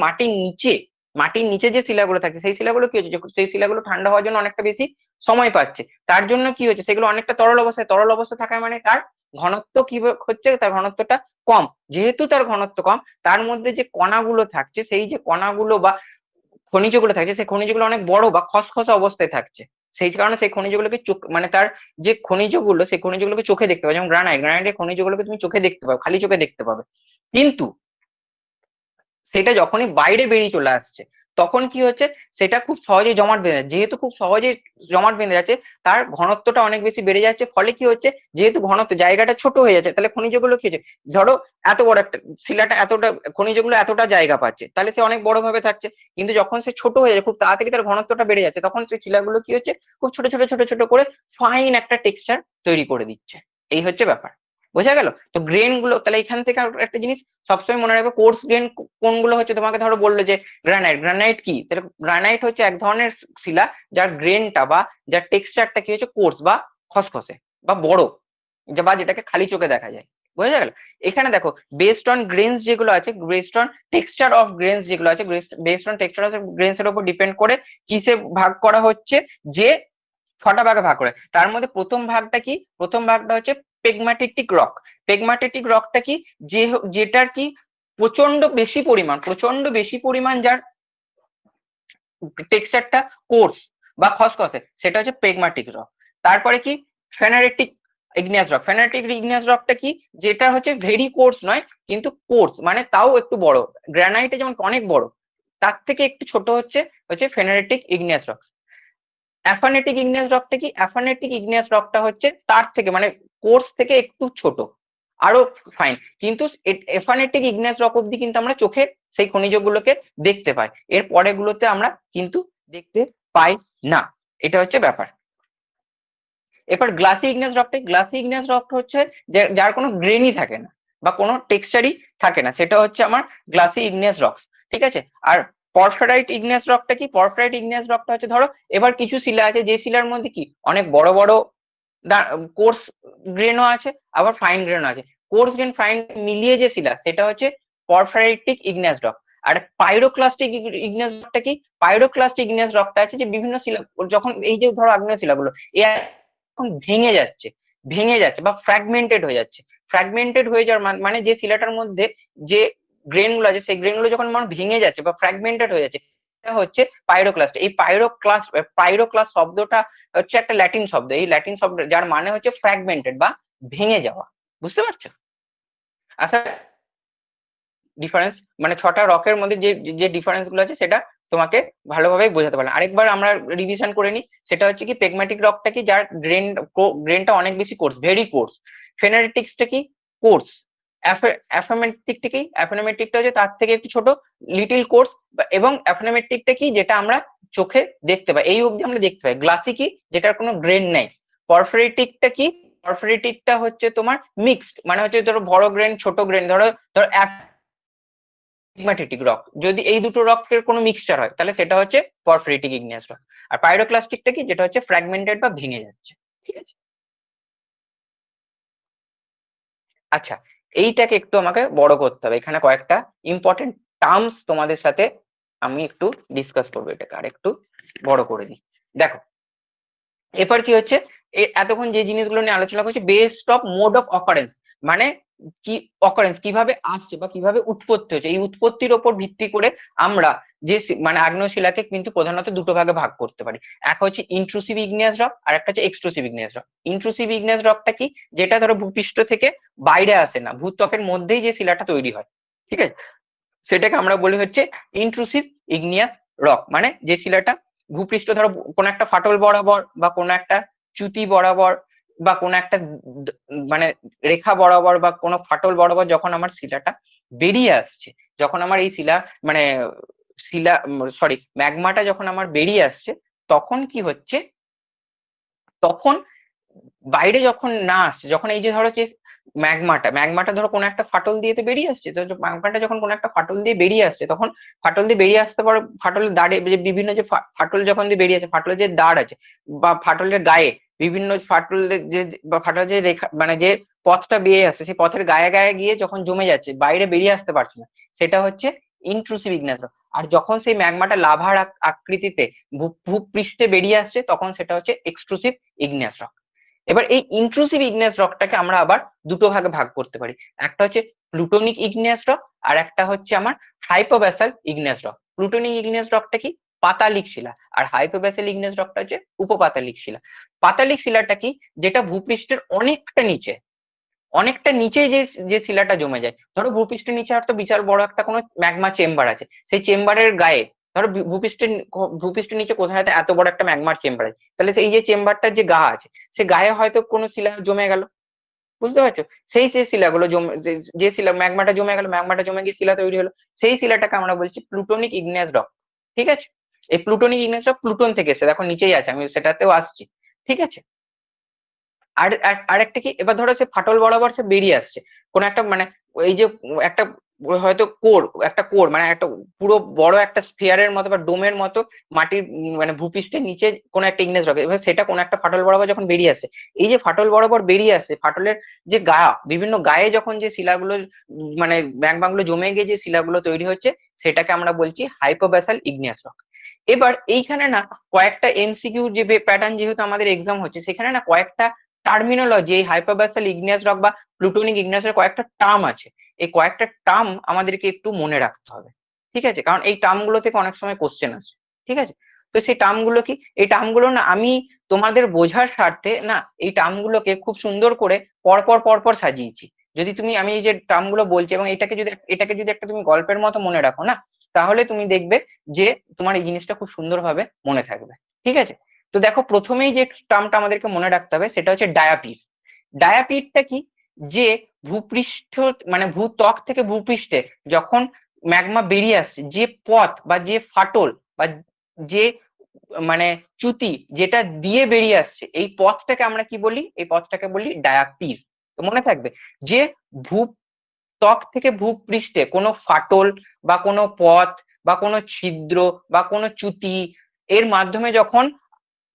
মাটির নিচে যে শিলাগুলো থাকে, সেই শিলাগুলো কি হচ্ছে, সেই শিলাগুলো ঠান্ডা হওয়ার জন্য অনেকটা বেশি সময় পাচ্ছে, তার জন্য কি হচ্ছে সেগুলো অনেকটা তরল অবস্থায় থাকার মানে তার ঘনত্ব কি হচ্ছে, তার ঘনত্বটা কম, যেহেতু তার ঘনত্ব কম, তার মধ্যে যে কণাগুলো থাকছে, সেই যে কণাগুলো বা খনিজগুলো থাকছে, সেই খনিজগুলো অনেক বড় বা খসখসে অবস্থায় থাকছে, সেই কারণে সেই খনিজগুলোকে চোখ মানে তার যে খনিজগুলো সেই খনিজগুলোকে চোখে দেখতে পাবে, যেমন গ্রানাইটের খনিজগুলোকে তুমি চোখে দেখতে পাবে, খালি চোখে দেখতে পাবে, কিন্তু সেটা যখনই বাইরে বেরিয়ে চলে আসছে, তখন কি হচ্ছে সেটা খুব সহজেই জমাট বেঁধে যাচ্ছে, যেহেতু খুব সহজেই জমাট বেঁধে যাচ্ছে, তার ঘনত্বটা অনেক বেশি বেড়ে যাচ্ছে, ফলে কি হচ্ছে যেহেতু ঘনত্ব জায়গাটা ছোট হয়ে যাচ্ছে, তাহলে খনিজগুলো কি হচ্ছে, ধরো এত বড় একটা শিলাটা এতটা খনিজগুলো এতটা জায়গা পাচ্ছে, তাহলে সে অনেক বড় ভাবে থাকছে, কিন্তু যখন সে ছোট হয়ে যাচ্ছে খুব তাড়াতাড়ি তার ঘনত্বটা বেড়ে যাচ্ছে, তখন সেই শিলাগুলো কি হচ্ছে খুব ছোট ছোট ছোট ছোট করে ফাইন একটা টেক্সচার তৈরি করে দিচ্ছে। এই হচ্ছে ব্যাপার, বোঝা গেল? তো গ্রেন গুলো তাহলে এখান থেকে একটা জিনিস সবসময় মনে রাখবে, কোর্স গ্রেন কোনগুলো হচ্ছে, তোমাকে ধরো বললো যে গ্রানাইট কি, তাহলে গ্রানাইট হচ্ছে এক ধরনের শিলা যার গ্রেনটা বা যার টেক্সচারটা কি হচ্ছে কোর্স বা খসখসে বা বড়, বা যেটাকে খালি চোখে দেখা যায়, বোঝা গেল? এখানে দেখো বেসড অন গ্রেনস যেগুলো আছে, based on texture of grains যেগুলো আছে, based on texture of grains এর উপর ডিপেন্ড করে কিসে ভাগ করা হচ্ছে, যে ছটা ভাগে ভাগ করে। তার মধ্যে প্রথম ভাগটা কি, প্রথম ভাগটা হচ্ছে পেগমাটিটিক রক। পেগমাটিটিক রকটা কি, যেটার কি প্রচন্ড বেশি পরিমাণ যার টেক্সচারটা কোর্স বা খসখসে, সেটা হচ্ছে পেগমাটিক রক। তারপরে কি ফেনারেটিক ইগনিয়াস রক। ফেনারেটিক ইগনিয়াস রকটা কি, যেটা হচ্ছে ভেরি কোর্স নয় কিন্তু কোর্স, মানে তাও একটু বড়, গ্রানাইটে যেমন অনেক বড় তার থেকে একটু ছোট হচ্ছে হচ্ছে ফেনারেটিক ইগনিয়াস রক। অ্যাফানেটিক ইগনিয়াস রকটা কি, অ্যাফানেটিক ইগনিয়াস রকটা হচ্ছে তার থেকে মানে কোর্স থেকে একটু ছোট, আরো ফাইন, কিন্তু এফানেটিক ইগনিয়াস রক অব্দি কিন্তু আমরা চোখে সেই খনিজগুলোকে দেখতে পাই, এর পরে গুলোতে আমরা কিন্তু দেখতে পাই না। এটা হচ্ছে ব্যাপার। এবার গ্লাসি ইগনিয়াস রকটা, গ্লাসি ইগনিয়াস রক হচ্ছে যার কোনো গ্রেনই থাকে না বা কোনো টেক্সচারই থাকে না, সেটা হচ্ছে আমার গ্লাসি ইগনিয়াস রক। ঠিক আছে। আর পরফেরাইট ইগনিয়াস রকটা কি, পরফেরাইট ইগনিয়াস রকটা হচ্ছে ধরো এবার কিছু শিলা আছে যে শিলার মধ্যে কি অনেক বড় বড় কোর্স গ্রেনও আছে আবার ফাইন গ্রেনও আছে, কোর্স গ্রেন ফাইন মিলিয়ে যে শিলা সেটা হচ্ছে পরফেরাইটিক ইগনিয়াস রক। আর পাইরোক্লাস্টিক ইগনিয়াস রকটা কি, পাইরোক্লাস্টিক ইগনিয়াস রকটা আছে যে বিভিন্ন শিলা যখন এই যে ধরো আগ্নেয় শিলাগুলো এ এখন ভেঙে যাচ্ছে বা ফ্র্যাগমেন্টেড হয়ে যাচ্ছে। ফ্র্যাগমেন্টেড হয়ে যাওয়ার মানে যে শিলাটার মধ্যে যে গ্রেন গুলো আছে সেই গ্রেন গুলো যখন মানে ভেঙে যাচ্ছে বা ফ্র্যাগমেন্টেড হয়ে যাচ্ছে, এটা হচ্ছে পাইরোক্লাস্ট। এই পাইরোক্লাস্ট শব্দটা হচ্ছে একটা ল্যাটিন শব্দ, এই ল্যাটিন শব্দ যার মানে হচ্ছে ফ্র্যাগমেন্টেড বা ভেঙে যাওয়া। বুঝতে পারছো? আচ্ছা, ডিফারেন্স মানে ছটা রকের মধ্যে যে যে ডিফারেন্স গুলো আছে সেটা তোমাকে ভালোভাবে বোঝাতে পারলাম। আরেকবার আমরা রিভিশন করে নিই। সেটা হচ্ছে কি, পেগম্যাটিক রকটা কি যার গ্রেনটা অনেক বেশি কোর্স, ভেরি কোর্স। ফেনারিটিক্সটা কি, কোর্স। অ্যাফামেটিকটা কি, অ্যাফামেটিকটা হচ্ছে তার থেকে একটু ছোট, লিটিল কোর্স। এবং অ্যাফামেটিকটা কি, যেটা আমরা চোখে দেখতে পাই, এই অবধি আমরা দেখতে পাই। গ্লাসি কি, যেটার কোনো গ্রেন নেই। পরফেরিটিকটা কি, পরফেরিটিকটা হচ্ছে তোমার মিক্সড, মানে হচ্ছে ধরো বড় গ্রেন ছোট গ্রেন, ধরো ধরো পিগমাটিক রক, যদি এই দুটো রকের কোনো মিক্সচার হয় তাহলে সেটা হচ্ছে পরফেরিটিক ইগনিয়াস রক। আর পাইরোক্লাস্টিকটা কি, যেটা হচ্ছে ফ্র্যাগমেন্টেড বা ভেঙে যাচ্ছে। ঠিক আছে। আচ্ছা, এইটাকে একটু আমাকে বড় করতে হবে, এখানে কয়েকটা ইম্পর্টেন্ট টার্মস তোমাদের সাথে আমি একটু ডিসকাস করবো, এটাকে আর একটু বড় করে দিই। দেখো, এরপর কি হচ্ছে, এতক্ষণ যে জিনিসগুলো নিয়ে আলোচনা করছি, based of mode of occurrence, মানে কি অকারেন্স কিভাবে আসছে বা কিভাবে উৎপত্তি হচ্ছে, এই উৎপত্তির ওপর ভিত্তি করে আমরা যে মানে আগ্নেয় শিলাকে কিন্তু প্রধানত দুটো ভাগে ভাগ করতে পারি। এক হচ্ছে ইন্ট্রুসিভ ইগনিয়াস রক আর একটা হচ্ছে extrusive igneous rock. Intrusive igneous রকটা কি, যেটা ধরো ভূপৃষ্ঠ থেকে বাইরে আসে না, ভূত্বকের মধ্যেই যে শিলাটা তৈরি হয়। ঠিক আছে, সেটাকে আমরা বলি হচ্ছে ইন্ট্রুসিভ ইগনিয়াস রক, মানে যে শিলাটা ভূপৃষ্ঠ ধরো কোনো একটা ফাটল বরাবর বা কোনো একটা চ্যুতি বরাবর বা কোনো একটা মানে রেখা বরাবর বা কোনো ফাটল বরাবর যখন আমার শিলাটা বেরিয়ে আসছে, যখন আমার এই শিলা মানে শিলা সরি ম্যাগমাটা যখন আমার বেরিয়ে আসছে, তখন কি হচ্ছে, তখন বাইরে যখন না আসছে, যখন এই যে ধরো যে ম্যাগমাটা ধরো কোনো একটা ফাটল দিয়ে তো বেরিয়ে আসছে, তো ম্যাগমাটা যখন কোনো একটা ফাটল দিয়ে বেরিয়ে আসছে, তখন ফাটল দিয়ে বেরিয়ে আসতে পারো, ফাটলের দাঁড়ে যে বিভিন্ন যে ফাটল যখন দিয়ে বেরিয়ে আসে, ফাটলের যে দাঁড় আছে বা ফাটলের গায়ে বিভিন্ন ফাটলের যে বা ফাটলের যে রেখা মানে যে পথটা বেরিয়ে আসছে, সেই পথের গায়ে গায়ে গিয়ে যখন জমে যাচ্ছে, বাইরে বেরিয়ে আসতে পারছে না, সেটা হচ্ছে ইন্ট্রুসিভ ইগনিয়াস রক। আর যখন সেই ম্যাগমাটা লাভার আকৃতিতে ভূপৃষ্ঠে বেরিয়ে আসছে, তখন সেটা হচ্ছে এক্সট্রুসিভ ইগনিয়াস রক। এবার এই ইন্ট্রুসিভ ইগনিয়াস রকটাকে আমরা আবার দুটো ভাগে ভাগ করতে পারি। একটা হচ্ছে প্লুটোনিক ইগনিয়াস রক আর একটা হচ্ছে আমার হাইপোব্যাসাল ইগনিয়াস রক। প্লুটোনিক ইগনিয়াস রকটা কি, পাতালিক শিলা, আর হাইপোব্যাসাল ইগনিয়াস রকটা হচ্ছে উপপাতালিক শিলা। পাতালিক শিলাটা কি, যেটা ভূপৃষ্ঠের অনেকটা নিচে যে যে শিলাটা জমে যায়, ধরো ভূপৃষ্ঠের নিচে হয়তো বিশাল বড় একটা কোনো ম্যাগমা চেম্বার আছে, সেই চেম্বারের গায়ে ধরো ভূপৃষ্ঠের নিচে কোথায় হয়তো এত বড় একটা ম্যাগমার চেম্বার আছে, তাহলে সেই যে চেম্বারটার যে গা আছে, সে গায়ে হয়তো কোনো শিলা জমে গেল। বুঝতে পারছো? সেই যে শিলাগুলো জমে যে শিলা ম্যাগমাটা জমে গেল, ম্যাগমাটা জমে গিয়ে শিলা তৈরি হলো, সেই শিলাটাকে আমরা বলছি প্লুটোনিক ইগনিয়াস রক। ঠিক আছে। এই প্লুটোনিক ইগনিয়াস রক প্লুটোন থেকে এসে দেখো নিচেই আছে, আমি সেটাতেও আসছি। ঠিক আছে। আর আরেকটা কি, এবার ধরো সে ফাটল বরাবর সে বেরিয়ে আসছে কোন একটা মানে এই যে একটা হয়তো একটা কোর মানে একটা পুরো বড় একটা স্ফিয়ারের মতো বা ডোমের মতো মাটির মানে ভূপৃষ্ঠের নিচে কোন একটা ইগনেস রক, এবার সেটা কোন একটা ফাটল বরাবর যখন বেরিয়ে আসছে, এই যে ফাটল বরাবর বেরিয়ে আসছে, ফাটলের যে বিভিন্ন গায়ে যখন যে শিলাগুলো মানে ম্যাগমা গুলো জমে গিয়ে যে শিলাগুলো তৈরি হচ্ছে, সেটাকে আমরা বলছি হাইপোব্যাসাল ইগনিয়াস রক। এবার এইখানে না কয়েকটা এমসিকিউ যে প্যাটার্ন যেহেতু আমাদের এক্সাম হচ্ছে, সেখানে না কয়েকটা টার্মিনোলজি, এই হাইপারবাসাল ইগনিয়াস রক বা প্লুটোনিক ইগনিয়াসের কয়েকটা টার্ম আছে, এই কয়েকটা টার্ম আমাদেরকে একটু মনে রাখতে হবে। ঠিক আছে, কারণ এই টার্ম গুলো থেকে অনেক সময় কোশ্চেন আসে। ঠিক আছে, তো সেই টার্ম গুলো কি, এই টার্ম গুলো না আমি তোমাদের বোঝার স্বার্থে না এই টার্ম গুলোকে খুব সুন্দর করে পরপর পরপর সাজিয়েছি। যদি তুমি, আমি এই যে টার্ম গুলো বলছি এবং এটাকে যদি একটা তুমি গল্পের মতো মনে রাখো না, তাহলে তুমি দেখবে যে তোমার এই জিনিসটা খুব সুন্দরভাবে মনে থাকবে। ঠিক আছে, তো দেখো প্রথমেই যে টার্মটা আমাদেরকে মনে রাখতে হবে সেটা হচ্ছে ডায়াপিড। ডায়াপিডটা কি, যে ভূপৃষ্ঠ মানে ভূত্বক থেকে ভূপৃষ্ঠে যখন ম্যাগমা বেরিয়ে আসছে, যে পথ বা যে ফাটল বা যে মানে চ্যুতি যেটা দিয়ে বেরিয়ে আসছে, এই পথটাকে আমরা কি বলি, এই পথটাকে বলি ডায়াপিড। তো মনে থাকবে যে ভূ ত্বক থেকে ভূপৃষ্ঠে কোনো ফাটল বা কোনো পথ বা কোনো ছিদ্র বা কোনো চ্যুতি এর মাধ্যমে যখন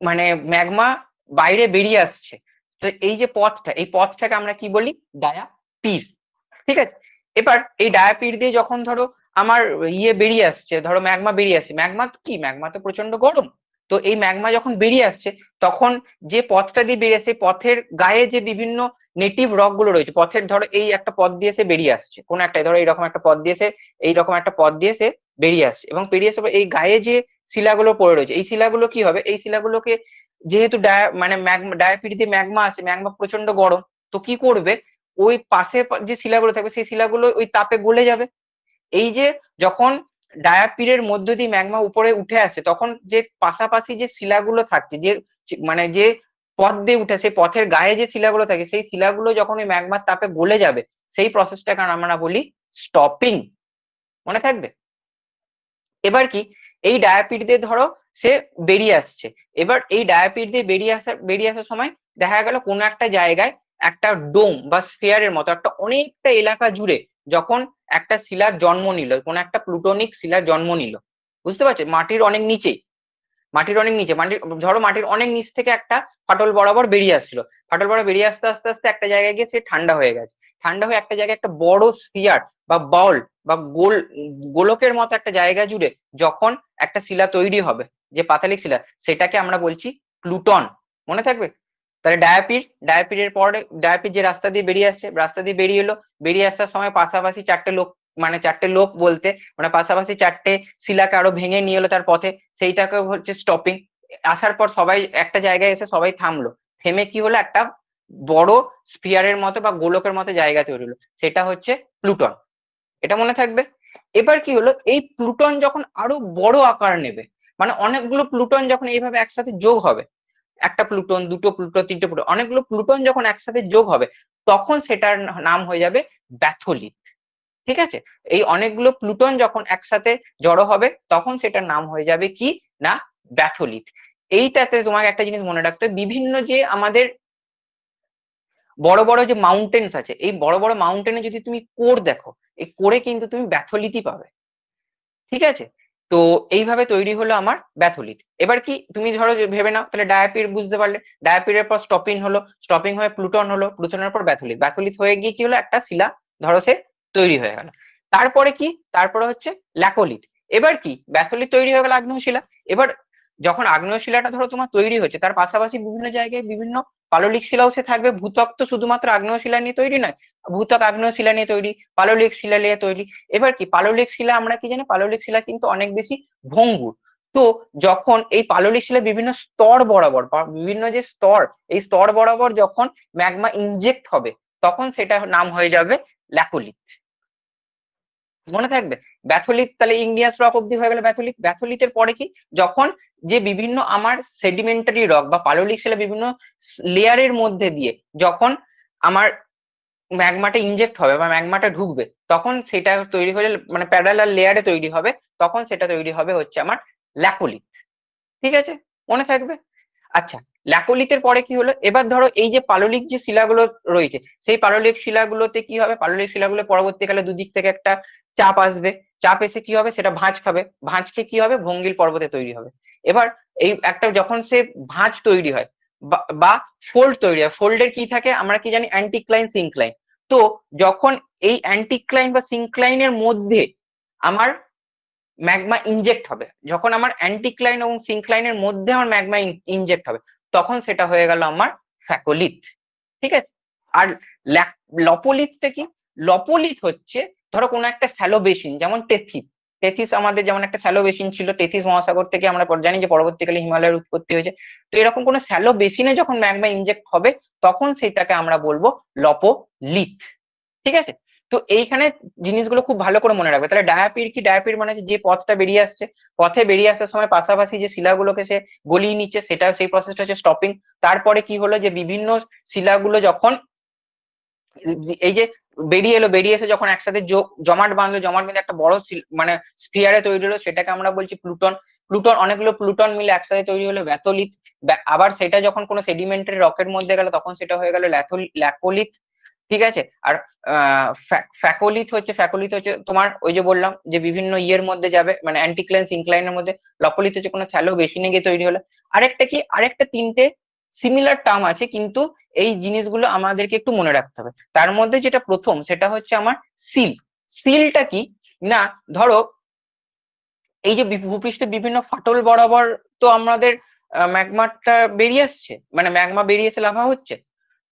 মানে ম্যাগমা বাইরে বেরিয়ে আসছে, তো এই যে পথটা, এই পথটাকে আমরা কি বলি, ডায়াপির। ঠিক আছে, এবার এই ডায়াপির দিয়ে যখন ধরো আমার বেরিয়ে আসছে, ধরো ম্যাগমা বেরিয়ে আসছে, ম্যাগমা কি, ম্যাগমা তো প্রচন্ড গরম। তো এই ম্যাগমা যখন বেরিয়ে আসছে, তখন যে পথটা দিয়ে বেরিয়ে আসছে, পথের গায়ে যে বিভিন্ন নেটিভ রক গুলো রয়েছে, পথের ধরো এই একটা পথ দিয়ে সে বেরিয়ে আসছে, কোন একটা ধরো এইরকম একটা পথ দিয়ে সে, এইরকম একটা পথ দিয়ে সে বেরিয়ে আসছে, এবং বেরিয়ে আসার পর এই গায়ে যে শিলাগুলো পড়ে রয়েছে, এই শিলাগুলো কি হবে, এই শিলাগুলোকে যেহেতু মানে ডায়াপিড দিয়ে ম্যাগমা আছে, ম্যাগমা প্রচন্ড গরম, তো কি করবে, ওই পাশে যে শিলাগুলো থাকবে সেই শিলাগুলো ওই তাপে গলে যাবে। এই যে যখন ডায়াপিরের মধ্য দিয়ে ম্যাগমা উপরে উঠে আসে, তখন যে পাশাপাশি যে শিলাগুলো থাকছে, যে মানে যে পথ দিয়ে উঠে, সেই পথের গায়ে যে শিলাগুলো থাকে, সেই শিলাগুলো যখন ওই ম্যাগমার তাপে গলে যাবে, সেই প্রসেসটাকে আমরা বলি স্টপিং। মনে থাকবে। এবার কি, এই ডায়াপিড দিয়ে ধরো সে বেরিয়ে আসছে, এবার এই ডায়াপিড দিয়ে বেরিয়ে আসার সময় দেখা গেল কোন একটা জায়গায় একটা ডোম বা স্ফিয়ারের মতো একটা অনেকটা এলাকা জুড়ে যখন একটা শিলার জন্ম নিল, কোন একটা প্লুটোনিক শিলার জন্ম নিল, বুঝতে পারছো, মাটির অনেক নিচে ধরো মাটির অনেক নিচ থেকে একটা ফাটল বরাবর বেরিয়ে আসছিল, ফাটল বরাবর বেরিয়ে আসতে আস্তে আস্তে একটা জায়গায় গিয়ে সে ঠান্ডা হয়ে গেছে, ঠান্ডা হয়ে একটা জায়গায় একটা বড় স্ফিয়ার বা বাউল বা গোলকের মতো একটা জায়গা জুড়ে যখন একটা শিলা তৈরি হবে, যে পাতালিক শিলা, সেটাকে আমরা বলছি প্লুটন। মনে থাকবে। তাহলে ডায়াপিডের পরে ডায়াপিড যে রাস্তা দিয়ে বেরিয়ে আসছে, রাস্তা দিয়ে বেরিয়ে এলো, বেরিয়ে আসার সময় পাশাপাশি চারটে লোক, মানে চারটে লোক বলতে মানে পাশাপাশি চারটে শিলাকে আরো ভেঙে নিয়ে এলো তার পথে, সেইটাকে হচ্ছে স্টপিং। আসার পর সবাই একটা জায়গায় এসে সবাই থামলো, থেমে কি হলো, একটা বড় স্ফিয়ারের মতো বা গোলকের মতো জায়গা তৈরি হলো, সেটা হচ্ছে প্লুটন। এটা মনে থাকবে। এবার কি হলো, এই প্লুটন যখন আরো বড় আকার নেবে, মানে অনেকগুলো প্লুটন যখন এইভাবে একসাথে যোগ হবে, একটা প্লুটন, দুটো প্লুটন, তিনটে প্লুটন, অনেকগুলো প্লুটন যখন একসাথে যোগ হবে, তখন সেটার নাম হয়ে যাবে ব্যাথোলিথ। ঠিক আছে, এই অনেকগুলো প্লুটন যখন একসাথে জড়ো হবে, তখন সেটার নাম হয়ে যাবে কি না, ব্যাথোলিথ। এইটাতে তোমাকে একটা জিনিস মনে রাখতে হবে, বিভিন্ন যে আমাদের বড় বড় যে মাউন্টেন্স আছে, এই বড় বড় মাউন্টেনে যদি তুমি কোর দেখো, এই কোরে কিন্তু তুমি ব্যাথোলিথই পাবে। ঠিক আছে, তো এইভাবে তৈরি হলো আমার ব্যাথোলিথ। এবার কি তুমি ধরো যে ভেবে নাও, তাহলে ডায়াপিড বুঝতে পারলে, ডায়াপিডের পর স্টপিং হলো, স্টপিং হয়ে প্লুটন হলো, প্লুটনের পর ব্যাথোলিথ, ব্যাথোলিথ হয়ে গিয়ে কি হলো, একটা শিলা ধরো সে তৈরি হয়ে গেল। তারপরে কি, তারপরে হচ্ছে ল্যাকোলিথ। এবার কি, ব্যাথোলিথ তৈরি হয়ে গেল, আগ্নেয় শিলা। এবার যখন আগ্নেয় শিলাটা ধরো তোমার তৈরি হচ্ছে, তার পাশাপাশি বিভিন্ন জায়গায় বিভিন্ন পাললিক শিলাও সে থাকবে। ভূত্বক তো শুধুমাত্র আগ্নেয় শিলা নিয়ে তৈরি নয়, ভূত্বক আগ্নেয় শিলা নিয়ে তৈরি, পাললিক শিলা নিয়ে তৈরি। এবার কি, পাললিক শিলা আমরা কি জানি, পাললিক শিলা কিন্তু অনেক বেশি ভঙ্গুর। তো যখন এই পাললিক শিলা বিভিন্ন স্তর বরাবর বা বিভিন্ন যে স্তর, এই স্তর বরাবর যখন ম্যাগমা ইনজেক্ট হবে, তখন সেটার নাম হয়ে যাবে ল্যাকোলিথ। মনে থাকবে। ব্যাথোলিথ তাহলে ইগনিয়াস রক অব্দি হয়ে গেল ব্যাথোলিথ। ব্যাথোলিথের পরে কি, যখন যে বিভিন্ন আমার সেডিমেন্টারি রক বা পাললিক শিলা বিভিন্ন লেয়ারের মধ্যে দিয়ে যখন আমার ম্যাগমাটা ইনজেক্ট হবে বা ম্যাগমাটা ঢুকবে, তখন সেটা তৈরি হলে মানে প্যারালাল লেয়ারে তৈরি হবে, তখন সেটা তৈরি হবে হচ্ছে আমার ল্যাকোলিথ। ঠিক আছে, মনে থাকবে। আচ্ছা, ল্যাকোলিথের পরে কি হলো, এবার ধরো এই যে পাললিক যে শিলাগুলো রয়েছে, সেই পাললিক শিলাগুলোতে কি হবে, পাললিক শিলাগুলো পরবর্তীকালে দুদিক থেকে একটা চাপ আসবে, চাপ এসে কি হবে, সেটা ভাঁজ খাবে, ভাঁজ খেয়ে কি হবে, ভঙ্গিল পর্বতে তৈরি হবে। এবার এই একটা যখন সে ভাঁজ তৈরি হয় বা ফোল্ড তৈরি হয়, ফোল্ডের কি থাকে আমরা কি জানি, অ্যান্টিক্লাইন সিনক্লাইন। তো যখন এই অ্যান্টিক্লাইন বা সিনক্লাইনের মধ্যে আমার ম্যাগমা ইনজেক্ট হবে, যখন আমার অ্যান্টিক্লাইন এবং সিনক্লাইনের মধ্যে আমার ম্যাগমা ইনজেক্ট হবে, তখন সেটা হয়ে গেল আমার ফ্যাকোলিথ। ঠিক আছে। আর লপোলিথটা কি? লপোলিথ হচ্ছে ধরো কোনো একটা স্যালো বেসিন, যেমন টেথিস। টেথিস আমাদের যেমন একটা স্যালো বেসিন ছিল, টেথিস মহাসাগর থেকে আমরা জানি যে পরবর্তীকালে হিমালয়ের উৎপত্তি হয়েছে। তো এরকম কোনো স্যালো বেসিনে যখন ম্যাগমা ইনজেক্ট হবে, তখন সেটাকে আমরা বলবো লপোলিথ। ঠিক আছে। তো এইখানে জিনিসগুলো খুব ভালো করে মনে রাখবে। তাহলে ডায়াপির কি? ডায়াপির মানে যে পথটা বেরিয়ে আসছে, পথে বেরিয়ে আসার সময় পাশাপাশি যে শিলাগুলোকে সে গলিয়ে নিচ্ছে, সেটা সেই প্রসেসটা হচ্ছে স্টপিং। তারপরে কি হলো, যে বিভিন্ন শিলাগুলো যখন এই যে বেরিয়ে এলো, বেরিয়ে এসে যখন একসাথে জমাট বাঁধলো, জমাট বেঁধে একটা বড় মানে স্ফিয়ারে তৈরি হলো, সেটাকে আমরা বলছি প্লুটন। প্লুটন, অনেকগুলো প্লুটন মিলে একসাথে তৈরি হলো ব্যাথোলিথ। আবার সেটা যখন কোনো সেডিমেন্টারি রকের মধ্যে গেল, তখন সেটা হয়ে গেল ল্যাকোলিথ। ঠিক আছে। আর ফ্যাকোলিথ হচ্ছে তোমার ওই যে বললাম যে বিভিন্ন ইয়ের মধ্যে যাবে, মানে অ্যান্টিক্লাইন সিনক্লাইনের মধ্যে। লপোলিথ হচ্ছে কোনো স্যালো বেসিনে গিয়ে তৈরি হলো। আরেকটা কি, আরেকটা তিনটে সিমিলার টার্ম আছে, কিন্তু এই জিনিসগুলো আমাদেরকে একটু মনে রাখতে হবে। তার মধ্যে যেটা প্রথম, সেটা হচ্ছে আমার সিল। সিলটা কি না, ধরো এই যে ভূপৃষ্ঠে বিভিন্ন ফাটল বরাবর তো আমাদের ম্যাগমাটা বেরিয়ে আসছে, মানে ম্যাগমা বেরিয়ে এসে লাভা হচ্ছে।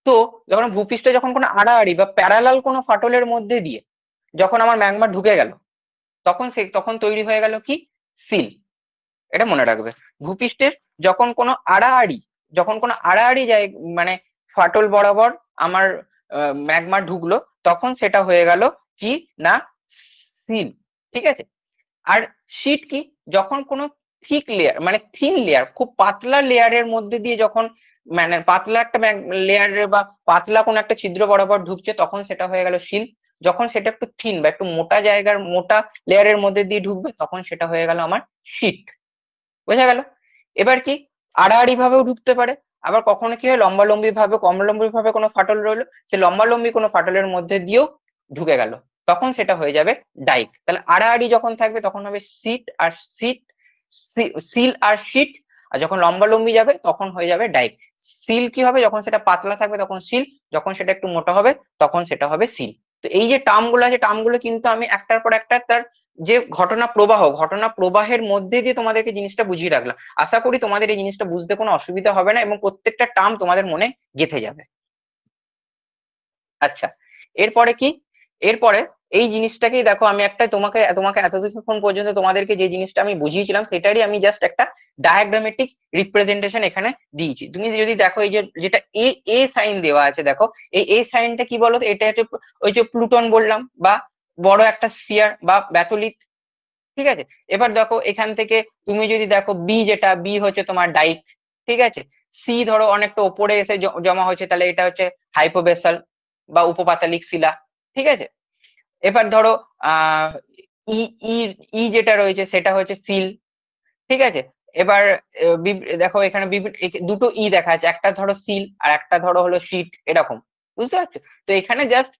তো যখন ভূপৃষ্ঠে যখন কোনো আড়াআড়ি বা প্যারালাল কোনো ফাটলের মধ্যে দিয়ে যখন আমার ম্যাগমা ঢুকে গেল, তখন তৈরি হয়ে গেল কি? সিল। এটা মনে রাখবে। ভূপৃষ্ঠের যখন কোনো আড়াআড়ি, যখন কোনো আড়াআড়ি যায়, মানে ফাটল বরাবর আমার ম্যাগমা ঢুকলো, তখন সেটা হয়ে গেল কি না? সিল। ঠিক আছে। আর শীট কি? যখন কোনো থিক লেয়ার, মানে থিন লেয়ার, খুব পাতলা লেয়ারের মধ্যে দিয়ে যখন, মানে পাতলা একটা লেয়ারের বা পাতলা কোনো একটা ছিদ্র বরাবর ঢুকছে, তখন সেটা হয়ে গেল শিল। যখন সেটা একটু থিন বা একটু মোটা জায়গার মোটা লেয়ারের মধ্যে দিয়ে ঢুকবে, তখন সেটা হয়ে গেল আমার শীট। বোঝা গেল? এবার কি, আড়াআড়ি ভাবেও ঢুকতে পারে। আবার কখনো কি হয়, লম্বালম্বি ভাবে, কমলম্বি ভাবে কোনো ফাটল রইলো, সে লম্বালম্বি কোনো ফাটলের মধ্যে দিয়েও ঢুকে গেল, তখন সেটা হয়ে যাবে ডাইক। তাহলে আড়াআড়ি যখন থাকবে তখন হবে সিট আর সিট, সিল আর শিট। আর যখন লম্বালম্বি যাবে তখন হয়ে যাবে ডাইক। সিল কি হবে? যখন সেটা পাতলা থাকবে তখন সিল, যখন সেটা একটু মোটা হবে তখন সেটা হবে সিল। তো এই যে টার্ম গুলো আছে, টার্ম গুলো কিন্তু আমি একটার পর একটা তার যে ঘটনা প্রবাহের মধ্যে দিয়ে তোমাদেরকে জিনিসটা বুঝিয়ে রাখলাম। আশা করি তোমাদের এই জিনিসটা বুঝতে কোনো অসুবিধা হবে না এবং প্রত্যেকটা টার্ম তোমাদের মনে গেঁথে যাবে। আচ্ছা, এরপরে কি? এরপরে এই জিনিসটাকেই দেখো, আমি একটা তোমাকে তোমাকে এতক্ষণ পর্যন্ত তোমাদেরকে যে জিনিসটা আমি বুঝিয়েছিলাম, সেটারই আমি জাস্ট একটা ডায়াগ্রামেটিক রিপ্রেজেন্টেশন এখানে দিয়েছি। তুমি যদি দেখো, এই যে যেটা এ এ সাইন দেওয়া আছে, দেখো এই এ সাইনটা কি বলতো? এটা হচ্ছে ওই যে প্লুটন বললাম, বা বড় একটা স্ফিয়ার বা ব্যাথোলিথ। ঠিক আছে। এবার দেখো এখান থেকে তুমি যদি দেখো বি, যেটা বি হচ্ছে তোমার ডাইক। ঠিক আছে। সি ধরো অনেকটা ওপরে এসে জমা হচ্ছে, তাহলে এটা হচ্ছে হাইপোবেসাল বা উপপাতালিক শিলা। ঠিক আছে। এবার ধরো আহ ই ই ই যেটা রয়েছে সেটা হচ্ছে সিল। ঠিক আছে। এবার দেখো এখানে দুটো ই দেখা যাচ্ছে, একটা ধরো সিল আর একটা ধরো হলো শিট, এরকম। বুঝতে পারছো? তো এখানে জাস্ট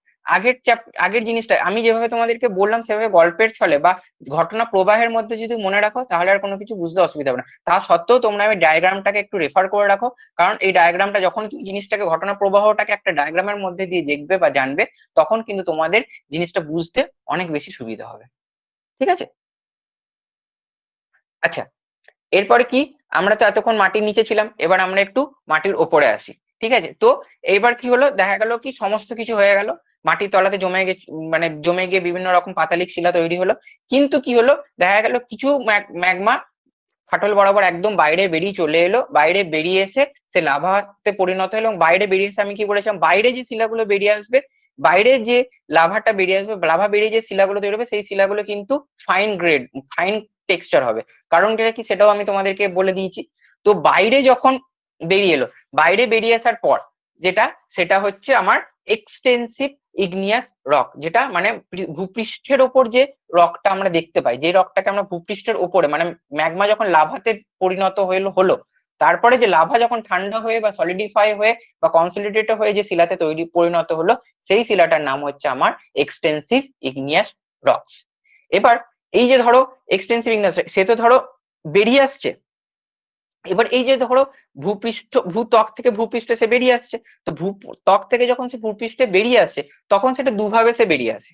আগের জিনিসটা আমি যেভাবে তোমাদেরকে বললাম, সেভাবে গল্পের ছলে বা ঘটনা প্রবাহের মধ্যে যদি মনে রাখো, তাহলে আর কোনো কিছু বুঝতে অসুবিধা হবে না। তা সত্ত্বেও তোমরা আমি ডায়াগ্রামটাকে একটু রেফার করে রাখো, কারণ এই ডায়াগ্রামটা যখন তুমি জিনিসটাকে, ঘটনা প্রবাহটাকে একটা ডায়াগ্রামের মধ্যে দিয়ে দেখবে বা জানবে, তখন কিন্তু তোমাদের জিনিসটা বুঝতে অনেক বেশি সুবিধা হবে। ঠিক আছে। আচ্ছা, এরপরে কি, আমরা তো এতক্ষণ মাটির নিচে ছিলাম, এবার আমরা একটু মাটির ওপরে আসি। ঠিক আছে। তো এইবার কি হলো, দেখা গেল কি সমস্ত কিছু হয়ে গেল, মাটির তলাতে জমে গেছে, মানে জমে গিয়ে বিভিন্ন রকম পাতালিক শিলা তৈরি হলো। কিন্তু কি হলো, দেখা গেল কিছু ম্যাগমা ফাটল বরাবর একদম বাইরে বেরিয়ে চলে এলো, বাইরে বেরিয়ে এসে সে লাভাতে পরিণত হলো। এবং বাইরে বেরিয়ে এসে আমি কি বলেছিলাম, বাইরে যে শিলাগুলো বেরিয়ে আসবে, বাইরে যে লাভাটা বেরিয়ে আসবে, লাভা বেরিয়ে যে শিলাগুলো তৈরি হবে, সেই শিলাগুলো কিন্তু ফাইন গ্রেড, ফাইন টেক্সচার হবে। কারণটা কি সেটাও আমি তোমাদেরকে বলে দিয়েছি। তো বাইরে যখন বেরিয়ে এলো, বাইরে বেরিয়ে আসার পর যেটা, সেটা হচ্ছে আমার এক্সটেন্সিভ ইগনিয়াস রক, যেটা মানে ভূপৃষ্ঠের ওপর যে রকটা আমরা দেখতে পাই, যে রকটাকে আমরা ভূপৃষ্ঠের ওপরে, মানে ম্যাগমা যখন লাভাতে পরিণত হলো, তারপরে যে লাভা যখন ঠান্ডা হয়ে বা সলিডিফাই হয়ে বা কনসলিডেটেড হয়ে যে শিলাতে পরিণত হলো, সেই শিলাটার নাম হচ্ছে আমার এক্সটেন্সিভ ইগনিয়াস রকস। এবার এই যে ধরো এক্সটেন্সিভ ইগনিয়াস, সে তো ধরো বেরিয়ে আসছে। এবার এই যে ধরো ভূত্বক থেকে ভূপৃষ্ঠে সে বেরিয়ে আসছে। তো ভূত্বক থেকে যখন সে ভূপৃষ্ঠে বেরিয়ে আসে, তখন সেটা দুভাবে সে বেরিয়ে আসে।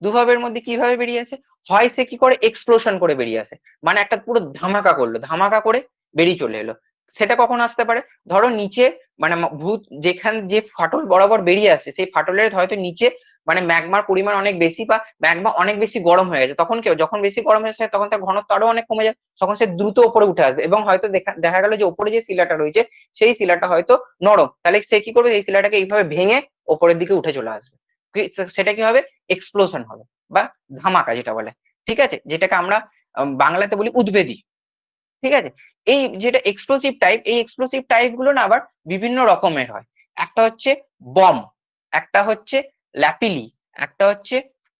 দুভাবের মধ্যে কিভাবে বেরিয়ে আসে, হয় সে কি করে এক্সপ্লোশন করে বেরিয়ে আসে, মানে একটা পুরো ধামাকা করলো, ধামাকা করে বেরিয়ে চলে এলো। সেটা কখন আসতে পারে, ধরো নিচে মানে ভূত যেখান যে ফাটল বরাবর বেরিয়ে আসে সেই ফাটলের হয়তো নিচে মানে ম্যাগমার পরিমাণ অনেক বেশি বা ম্যাগমা অনেক বেশি গরম হয়ে গেছে, তখন কেউ যখন বেশি গরম হয়ে যায় তখন তার ঘনত্ব আরো অনেক কমে যায়, তখন সে দ্রুত উপরে উঠে আসবে এবং হয়তো দেখা গেল যে উপরে যে শিলাটা রয়েছে সেই শিলাটা হয়তো নরম, তাহলে সে কি করবে, এই শিলাটাকে এইভাবে ভেঙে ওপরের দিকে উঠে চলে আসবে, সেটা কি হবে, এক্সপ্লোশন হবে বা ধামাকা যেটা বলে, ঠিক আছে, যেটাকে আমরা বাংলাতে বলি উদ্বেদী, ঠিক আছে। এই যেটা এক্সপ্লোসিভ টাইপ, এই এক্সপ্লোসিভ টাইপ গুলো না আবার বিভিন্ন রকমের হয়, একটা হচ্ছে বম, একটা হচ্ছে ল্যাপিলি, একটা হচ্ছে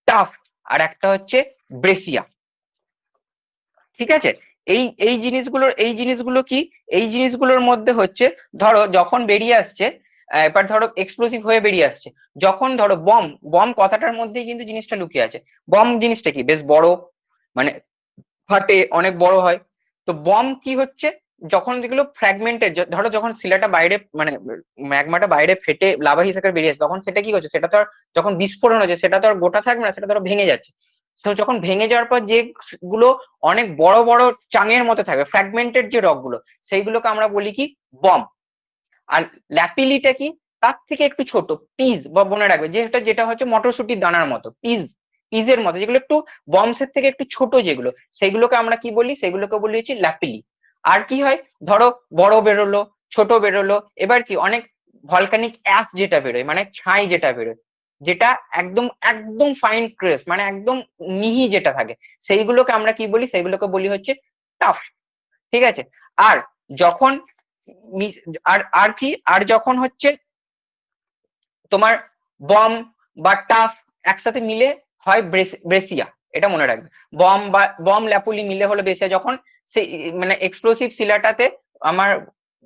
টাফ, আর একটা হচ্ছে ব্রেসিয়া, ঠিক আছে। এই জিনিসগুলো কি, এই জিনিসগুলোর মধ্যে হচ্ছে ধরো যখন বেরিয়ে আসছে, এবার ধরো এক্সপ্লোসিভ হয়ে বেরিয়ে আসছে, যখন ধরো বম, বম কথাটার মধ্যেই কিন্তু জিনিসটা লুকিয়ে আছে, বম জিনিসটা কি বেশ বড়, মানে ফাটে অনেক বড় হয়। তো বম কি হচ্ছে, যখন যেগুলো ফ্র্যাগমেন্টেড, ধরো যখন শিলাটা বাইরে মানে ম্যাগমাটা বাইরে ফেটে লাভা হিসেবে বেরিয়ে আসে তখন সেটা কি হচ্ছে, সেটা তো আর যখন বিস্ফোরণ হচ্ছে সেটা তো আর গোটা থাকবে না, সেটা ধরো ভেঙে যাচ্ছে। তো যখন ভেঙে যাওয়ার পর যেগুলো অনেক বড় বড় চাঙের মতো থাকবে ফ্র্যাগমেন্টেড যে রকগুলো, সেইগুলোকে আমরা বলি কি বম। আর ল্যাপিলিটা কি, তার থেকে একটু ছোট পিস, বা মনে রাখবে যেটা যেটা হচ্ছে মটরশুটির দানার মতো পিস, পিসের মতো যেগুলো একটু বম্বের থেকে একটু ছোট যেগুলো, সেগুলোকে আমরা কি বলি, সেগুলোকে বলি হচ্ছে ল্যাপিলি। আর কি হয়, ধরো বড় বেরোলো, ছোট বেরোলো, এবার কি অনেক ভলকানিক অ্যাশ যেটা বেরোয় মানে ছাই যেটা বেরোয়, যেটা একদম একদম ফাইন ক্রেস মানে একদম মিহি যেটা থাকে, সেইগুলোকে আমরা কি বলি, সেইগুলোকে বলি হচ্ছে টাফ, ঠিক আছে। আর যখন আর আর কি, আর যখন হচ্ছে তোমার বম বা টাফ একসাথে মিলে হয় ব্রেসিয়া, এটা মনে রাখবে। বম বা বম ল্যাপুলি মিলে হলো ব্রেসিয়া, যখন সেই মানে এক্সপ্লোসিভ শিলাটাতে আমার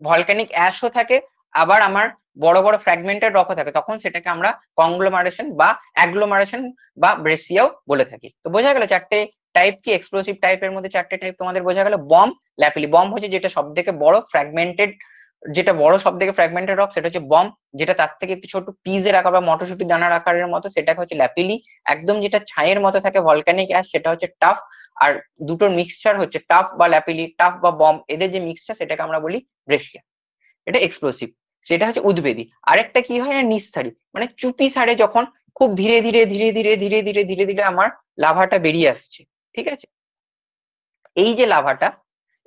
ভলকানিক অ্যাশও থাকে, আবার আমার বড় বড় ফ্র্যাগমেন্টেড রকও থাকে, তখন সেটাকে আমরা কংগ্লোমারেশন বা অ্যাগ্লোমারেশন বা ব্রেসিয়াও বলে থাকি। তো বোঝা গেল চারটে টাইপ কি, এক্সপ্লোসিভ টাইপের মধ্যে চারটে টাইপ তোমাদের বোঝা গেল। বম, ল্যাপিলি, বম হচ্ছে যেটা সব থেকে বড় ফ্র্যাগমেন্টেড, যেটা বড় সব থেকে ফ্র্যাগমেন্টেড রক সেটা হচ্ছে বম, যেটা তার থেকে একটু ছোট পিজের আকার বা মটরশুটি দানার আকারের মতো সেটাকে হচ্ছে ল্যাপিলি, একদম যেটা ছাইয়ের মতো থাকে ভলকানিক অ্যাশ সেটা হচ্ছে টাফ, আর দুটোর মিক্সচার হচ্ছে টাফ বা ল্যাপিলি, টাফ বা বম, এদের যে মিক্সচার সেটাকে আমরা বলি ব্রেসিয়া, এটা এক্সপ্লোসিভ, সেটা হচ্ছে উদ্বেদী। আরেকটা কি হয় না নিঃসারী, মানে চুপি সারে যখন খুব ধীরে ধীরে ধীরে ধীরে ধীরে ধীরে ধীরে ধীরে আমার লাভাটা বেরিয়ে আসছে, ঠিক আছে। এই যে লাভাটা,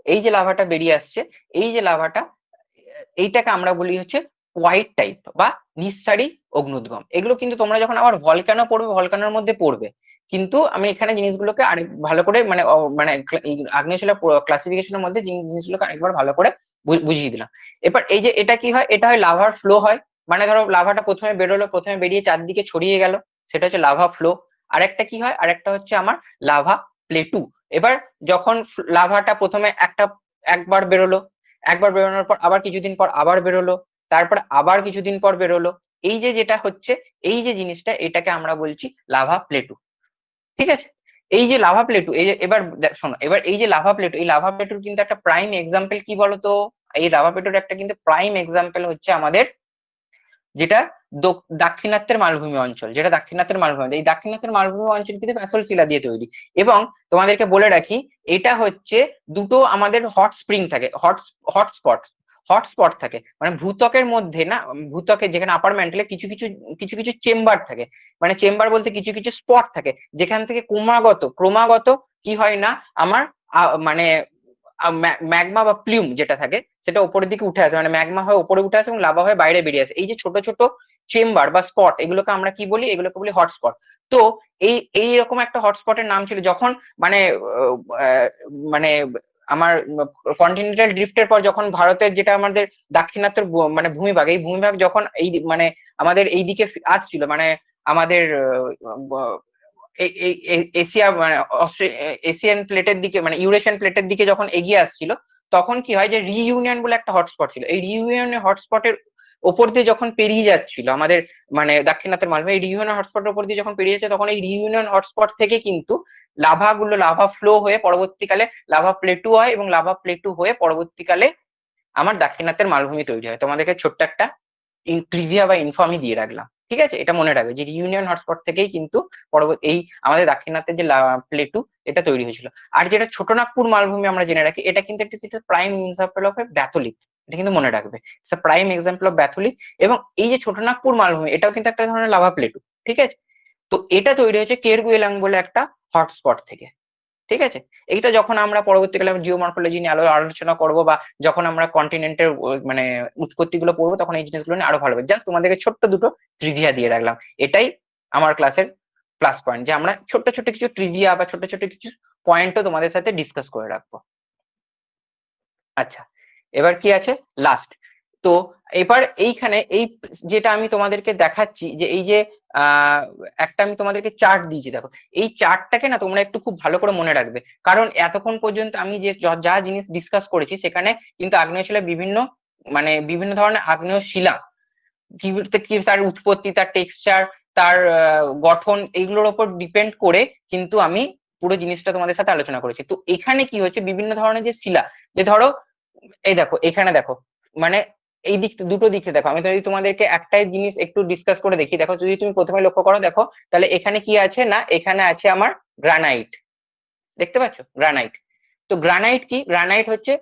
এই যে লাভাটা বেরিয়ে আসছে, এই যে লাভাটা, এইটাকে আমরা বলি হচ্ছে হোয়াইট টাইপ বা নিঃসারী অগ্নুদ্গম। এগুলো কিন্তু তোমরা যখন আবার ভলক্যানো পড়বে ভলক্যানোর মধ্যে পড়বে, কিন্তু আমি এখানে জিনিসগুলোকে আরেক ভালো করে মানে মানে আগ্নেয় শিলা ক্লাসিফিকেশনের মধ্যে জিনিসগুলোকে আরেকবার ভালো করে বুঝিয়ে দিলাম। এবার এই যে এটা কি হয়, এটা হয় লাভার ফ্লো হয়, মানে ধরো লাভাটা প্রথমে বেরোলো, প্রথমে বেরিয়ে চারদিকে ছড়িয়ে গেল, সেটা হচ্ছে লাভা ফ্লো। আরেকটা কি হয়, আরেকটা হচ্ছে আমার লাভা প্লেটু। এবার যখন লাভাটা প্রথমে একবার বেরোলো, একবার বেরোনোর পর আবার কিছুদিন পর আবার বেরোলো, তারপর আবার কিছুদিন পর বেরোলো, এই যে যেটা হচ্ছে, এই যে জিনিসটা এটাকে আমরা বলছি লাভা প্লেটু, ঠিক আছে। এই যে লাভা প্লেটু, এই যে এবার শোনো, এবার এই যে লাভা প্লেটু, এই লাভা প্লেটুর কিন্তু একটা প্রাইম এক্সাম্পল কি বলতো, এই লাভা প্লেটুর একটা কিন্তু প্রাইম এক্সাম্পল হচ্ছে আমাদের যেটা দাক্ষিণাত্যের মালভূমি অঞ্চল, যেটা দাক্ষিণাত্যের মালভূমি, এই দাক্ষিণাত্যের মালভূমি অঞ্চল কিন্তু ব্যাসল্ট শিলা দিয়ে তৈরি। এবং তোমাদেরকে বলে রাখি, এটা হচ্ছে দুটো আমাদের হট স্প্রিং থাকে, হটস্পট, হটস্পট থাকে, মানে ভূত্বকের মধ্যে না, ভূত্বকে যেখানে আপার ম্যান্টেলে কিছু কিছু কিছু কিছু চেম্বার থাকে, মানে চেম্বার বলতে কিছু কিছু স্পট থাকে যেখান থেকে ক্রমাগত ক্রমাগত কি হয় না আমার মানে ম্যাগমা বা প্লিউম যেটা থাকে সেটা উপরের দিকে উঠে আসে, মানে ম্যাগমা হয়ে উপরে উঠে আসে এবং লাভা হয়ে বাইরে বেরিয়ে আসে। এই যে ছোট ছোট চেম্বার বা স্পট, এগুলোকে আমরা কি বলি, এগুলোকে বলি হটস্পট। তো এইরকম একটা হটস্পটের নাম ছিল যখন মানে আহ, মানে আমার কন্টিনেন্টাল ড্রিফটের পর যখন ভারতের যেটা আমাদের দাক্ষিণাত্যের মানে ভূমিভাগ, এই ভূমিভাগ যখন এই মানে আমাদের এই দিকে আসছিল, মানে আমাদের এশিয়া মানে এশিয়ান প্লেটের দিকে মানে ইউরেশিয়ান প্লেটের দিকে যখন এগিয়ে আসছিল, তখন কি হয় যে রিইউনিয়ন বলে একটা হটস্পট ছিল, এই রিইউনিয়নের হটস্পটের ওপর দিয়ে যখন পেরিয়ে যাচ্ছিল আমাদের মানে দাক্ষিণাত্যের মালভূমি, এই রিইউনিয়ন হটস্পটের উপর দিয়ে যখন পেরিয়ে যাচ্ছে তখন এই রিইউনিয়ন হটস্পট থেকে কিন্তু লাভা ফ্লো হয়ে পরবর্তীকালে লাভা প্লেটু হয় এবং লাভা প্লেটু হয়ে পরবর্তীকালে আমার দাক্ষিণাত্যের মালভূমি তৈরি হয়। তোমাদেরকে ছোট্ট একটা ট্রিভিয়া বা ইনফর্মই দিয়ে রাখলাম। ঠিক আছে, এটা মনে রাখবে যে রিউনিয়ন হটস্পট থেকেই কিন্তু পরবর্তী এই আমাদের দাক্ষিণাত্যের যে প্লেটু এটা তৈরি হয়েছিল। আর যেটা ছোটনাগপুর মালভূমি আমরা জেনে রাখি, এটা কিন্তু একটা প্রাইম এক্সাম্পল অফ এ ব্যাথলিথ, এটা কিন্তু মনে রাখবে, প্রাইম এক্সাম্পল অফ ব্যাথলিথ। এবং এই যে ছোটনাগপুর মালভূমি এটাও কিন্তু একটা ধরনের লাভা প্লেটু, ঠিক আছে। তো এটা তৈরি হয়েছে কেরগুয়েলাং বলে একটা হটস্পট থেকে, ঠিক আছে। এইটা যখন আমরা পরবর্তীকালে জিওমরফোলজি নিয়ে আলোচনা করব, বা যখন আমরা কন্টিনেন্টের মানে উৎপত্তি গুলো পড়বো, তখন এই জিনিসগুলো নিয়ে আরো ভালো হবে। জাস্ট তোমাদেরকে ছোট্ট দুটো ট্রিভিয়া দিয়ে রাখলাম, এটাই আমার ক্লাসের প্লাস পয়েন্ট, যে আমরা ছোট্ট ছোট্ট কিছু ট্রিভিয়া বা ছোট্ট ছোট্ট কিছু পয়েন্টও তোমাদের সাথে ডিসকাস করে রাখবো। আচ্ছা, এবার কি আছে লাস্ট। তো এবার এইখানে এই যেটা আমি তোমাদেরকে দেখাচ্ছি, যে এই যে একটা আমি তোমাদেরকে চার্ট দিয়েছি, দেখো এই চার্টটাকে না তোমরা একটু খুব ভালো করে মনে রাখবে, কারণ এতক্ষণ পর্যন্ত আমি যে যা জিনিস ডিসকাস করেছি সেখানে কিন্তু আগ্নেয় শিলা বিভিন্ন মানে বিভিন্ন ধরনের আগ্নেয় শিলা তার উৎপত্তি, তার টেক্সচার, তার গঠন, এইগুলোর উপর ডিপেন্ড করে কিন্তু আমি পুরো জিনিসটা তোমাদের সাথে আলোচনা করেছি। তো এখানে কি হচ্ছে, বিভিন্ন ধরনের যে শিলা, যে ধরো এই দেখো এখানে দেখো, মানে এই দিক দুটো দিকে দেখো, আমি যদি তোমাদেরকে একটাই জিনিস একটু ডিসকাস করে দেখি, দেখো যদি তুমি প্রথমে লক্ষ্য করো, দেখো তাহলে এখানে কি আছে না, এখানে আছে আমার গ্রানাইট, দেখতে পাচ্ছ গ্রানাইট। তো গ্রানাইট কি, গ্রানাইট হচ্ছে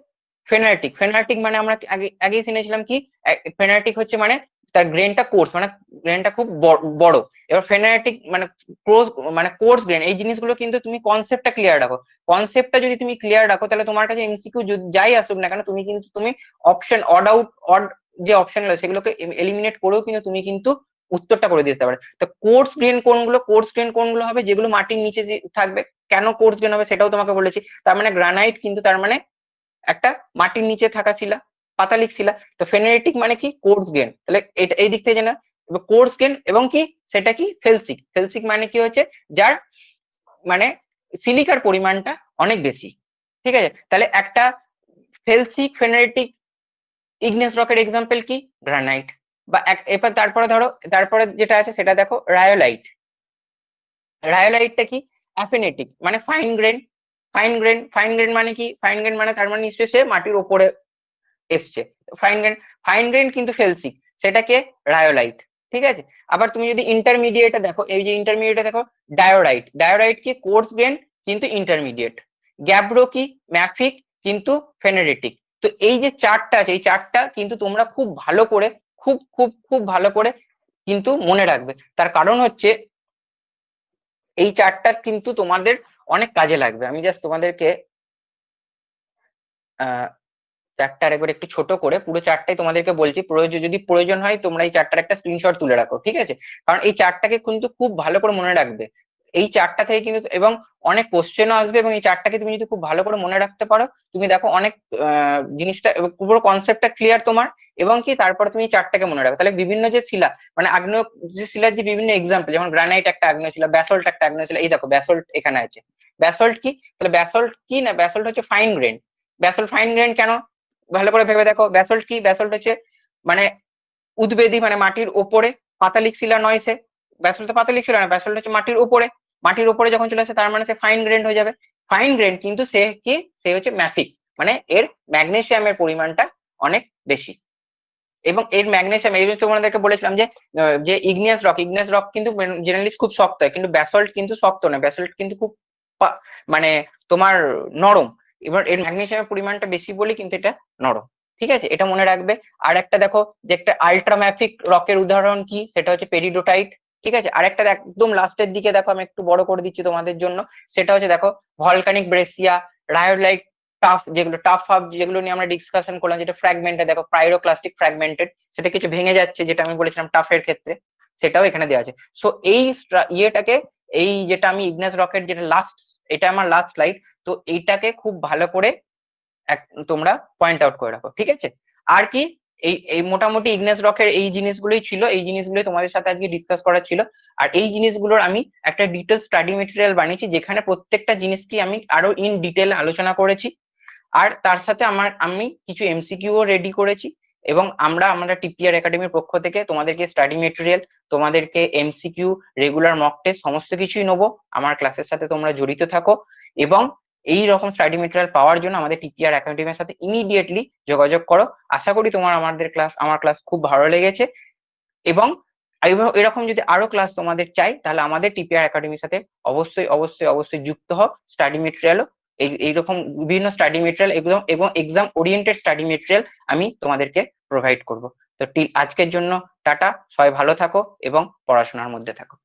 ফেনার্টিক। ফেনার্টিক মানে আমরা আগেই শুনেছিলাম কি, ফেনার্টিক হচ্ছে মানে তার গ্রেনটা কোর্স, মানে গ্রেনটা খুব বড়। এবার ফেনার্টিক মানে ক্লোজ মানে কোর্স গ্রেন, এই জিনিসগুলো কিন্তু তুমি কনসেপ্টটা ক্লিয়ার রাখো। কনসেপ্টটা যদি তুমি ক্লিয়ার রাখো, তাহলে তোমার কাছে এমসিকিউ যাই আসুক না কেন, তুমি কিন্তু তুমি অপশন অড আউট অড যে অপশন গুলো সেগুলোকে এলিমিনেট করেও কিন্তু তুমি কিন্তু উত্তরটা করে দিতে পারে। তো কোর্স গ্রেন কোনগুলো, কোর্স গ্রেন কোনগুলো হবে, যেগুলো মাটির নিচে যে থাকবে। কেন কোর্স গ্রেন হবে সেটাও তোমাকে বলেছি। তার মানে গ্রানাইট কিন্তু তার মানে একটা মাটির নিচে থাকা শিলা, পাতালিক শিলা। তো ফেনারেটিক মানে কি, কোর্স গ্রেন। তাহলে এটা এই দিক থেকে জানা, কোর্স গ্রেন এবং কি সেটা কি ফেলসিক। ফেলসিক মানে কি হচ্ছে, যার মানে সিলিকার পরিমাণটা অনেক বেশি, ঠিক আছে। তাহলে একটা ফেলসিক ফেনারেটিক ইগনেস রকের এক্সাম্পল কি, গ্রানাইট। বা এবার তারপরে ধরো, তারপরে যেটা আছে সেটা দেখো রায়োলাইট। রায়োলাইটটা কি, অ্যাফিনেটিক মানে fine grain. Fine grain, fine grain মানে কি, ফাইন গ্রেন মানে তার মানে নিশ্চয়ই সে মাটির উপরে এসছে। ফাইন গ্রেন, ফাইন গ্রেন কিন্তু ফেলসিক, সেটাকে রায়োলাইট, ঠিক আছে। আবার তুমি যদি ইন্টারমিডিয়েটে দেখো, এই যে ইন্টারমিডিয়েটে দেখো ডায়োরাইট। ডায়োরাইট কি, কোর্স গ্রেন কিন্তু ইন্টারমিডিয়েট। গ্যাব্রো কি, ম্যাফিক কিন্তু ফেনারেটিক। তো এই যে চারটা আছে, এই চারটা কিন্তু তোমরা খুব ভালো করে, খুব খুব খুব ভালো করে কিন্তু মনে রাখবে। তার কারণ হচ্ছে এই চারটা কিন্তু তোমাদের অনেক কাজে লাগবে। আমি জাস্ট তোমাদেরকে আহ চারটা একবার একটু ছোট করে পুরো চারটাই তোমাদেরকে বলছি, প্রয়োজন যদি প্রয়োজন হয় তোমরা এই চারটার একটা স্ক্রিনশট তুলে রাখো, ঠিক আছে। কারণ এই চারটাকে কিন্তু খুব ভালো করে মনে রাখবে। এই চারটা থেকে কিন্তু এবং অনেক কোশ্চেনও আসবে, এবং এই চারটাকে তুমি যদি খুব ভালো করে মনে রাখতে পারো, তুমি দেখো অনেক জিনিসটা পুরো কনসেপ্টটা ক্লিয়ার তোমার। এবং কি তারপরে তুমি এই চারটাকে মনে রাখো, তাহলে বিভিন্ন যে শিলা মানে আগ্নেয় যে শিলার যে বিভিন্ন এক্সাম্পল, যেমন গ্রানাইট একটা আগ্নেয় শিলা, ব্যাসল্ট একটা আগ্নেয় শিলা। এই দেখো ব্যাসল্ট এখানে আছে। ব্যাসল্ট কি, তাহলে ব্যাসল্ট কি না, ব্যাসল্ট হচ্ছে fine grain. Basalt fine grain কেন, ভালো করে ভেবে দেখো। ব্যাসল্ট কি, ব্যাসল্ট হচ্ছে মানে উদ্বেদী মানে মাটির ওপরে, পাতালিক শিলা নয় সে। ব্যাসল্ট তো পাতালিক শিলা না, ব্যাসল্ট হচ্ছে মাটির উপরে। মাটির উপরে যখন চলে আসে তার মানে সে ফাইন গ্রেন হয়ে যাবে। ফাইন গ্রেন কিন্তু সে কি, সে হচ্ছে ম্যাফিক, মানে এর ম্যাগনেসিয়ামের পরিমাণটা অনেক বেশি। এবং এর ম্যাগনেসিয়াম, এই জন্য তোমাদেরকে বলেছিলাম যে যে ইগনিয়াস রক, ইগনিয়াস রক কিন্তু জেনারেলি খুব শক্ত হয়, কিন্তু ব্যাসল্ট কিন্তু শক্ত না, ব্যাসল্ট কিন্তু খুব মানে তোমার নরম। এবার এর ম্যাগনেসিয়ামের পরিমাণটা বেশি বলে কিন্তু এটা নরম, ঠিক আছে, এটা মনে রাখবে। আর একটা দেখো যে একটা আল্ট্রাম্যাফিক রকের উদাহরণ কি, সেটা হচ্ছে পেরিডোটাইট, ঠিক আছে। আর একটা একদম লাস্টের দিকে দেখো, আমি একটু বড় করে দিচ্ছি তোমাদের জন্য, সেটা হচ্ছে দেখো ভলকানিক ব্রেসিয়া, রায়োলাইট, টাফ, যেগুলো টাফ হাব যেগুলো নিয়ে আমরা ডিসকাশন করলাম, যেটা ফ্র্যাগমেন্টে দেখো পাইরোক্লাস্টিক ফ্র্যাগমেন্টেড, সেটা কিছু ভেঙে যাচ্ছে, যেটা আমি বলেছিলাম টাফের ক্ষেত্রে, সেটাও এখানে দেওয়া আছে। সো এই ইয়েটাকে, এই যেটা আমি ইগনেস রকেট যেটা লাস্ট, এটা আমার লাস্ট স্লাইড, তো এইটাকে খুব ভালো করে তোমরা পয়েন্ট আউট করে রাখো, ঠিক আছে। আর কি, এই এই মোটামুটি ইগনেস রকের এই জিনিসগুলোই ছিল, এই জিনিসগুলোই তোমাদের সাথে আজকে ডিসকাস করা ছিল। আর এই জিনিসগুলোর আমি একটা ডিটেল স্টাডি মেটেরিয়াল বানিয়েছি, যেখানে প্রত্যেকটা জিনিসকে আমি আরো ইন ডিটেল আলোচনা করেছি। আর তার সাথে আমি কিছু এমসিকিউ রেডি করেছি। এবং আমরা টিপিআর একাডেমির পক্ষ থেকে তোমাদেরকে স্টাডি মেটেরিয়াল, তোমাদেরকে এমসিকিউ, রেগুলার মক টেস্ট সমস্ত কিছুই নেবো। আমার ক্লাসের সাথে তোমরা জড়িত থাকো, এবং এই রকম স্টাডি মেটেরিয়াল পাওয়ার জন্য আমাদের টিপিআর একাডেমির সাথে ইমিডিয়েটলি যোগাযোগ করো। আশা করি তোমার আমার ক্লাস খুব ভালো লেগেছে। এবং এরকম যদি আরো ক্লাস তোমাদের চাই তাহলে আমাদের টিপিআর একাডেমির সাথে অবশ্যই অবশ্যই অবশ্যই যুক্ত হও। স্টাডি মেটেরিয়ালও এইরকম বিভিন্ন স্টাডি মেটেরিয়াল এবং এক্সাম ওরিয়েন্টেড স্টাডি মেটেরিয়াল আমি তোমাদেরকে প্রোভাইড করব। তো আজকের জন্য টাটা, সবাই ভালো থাকো এবং পড়াশোনার মধ্যে থাকো।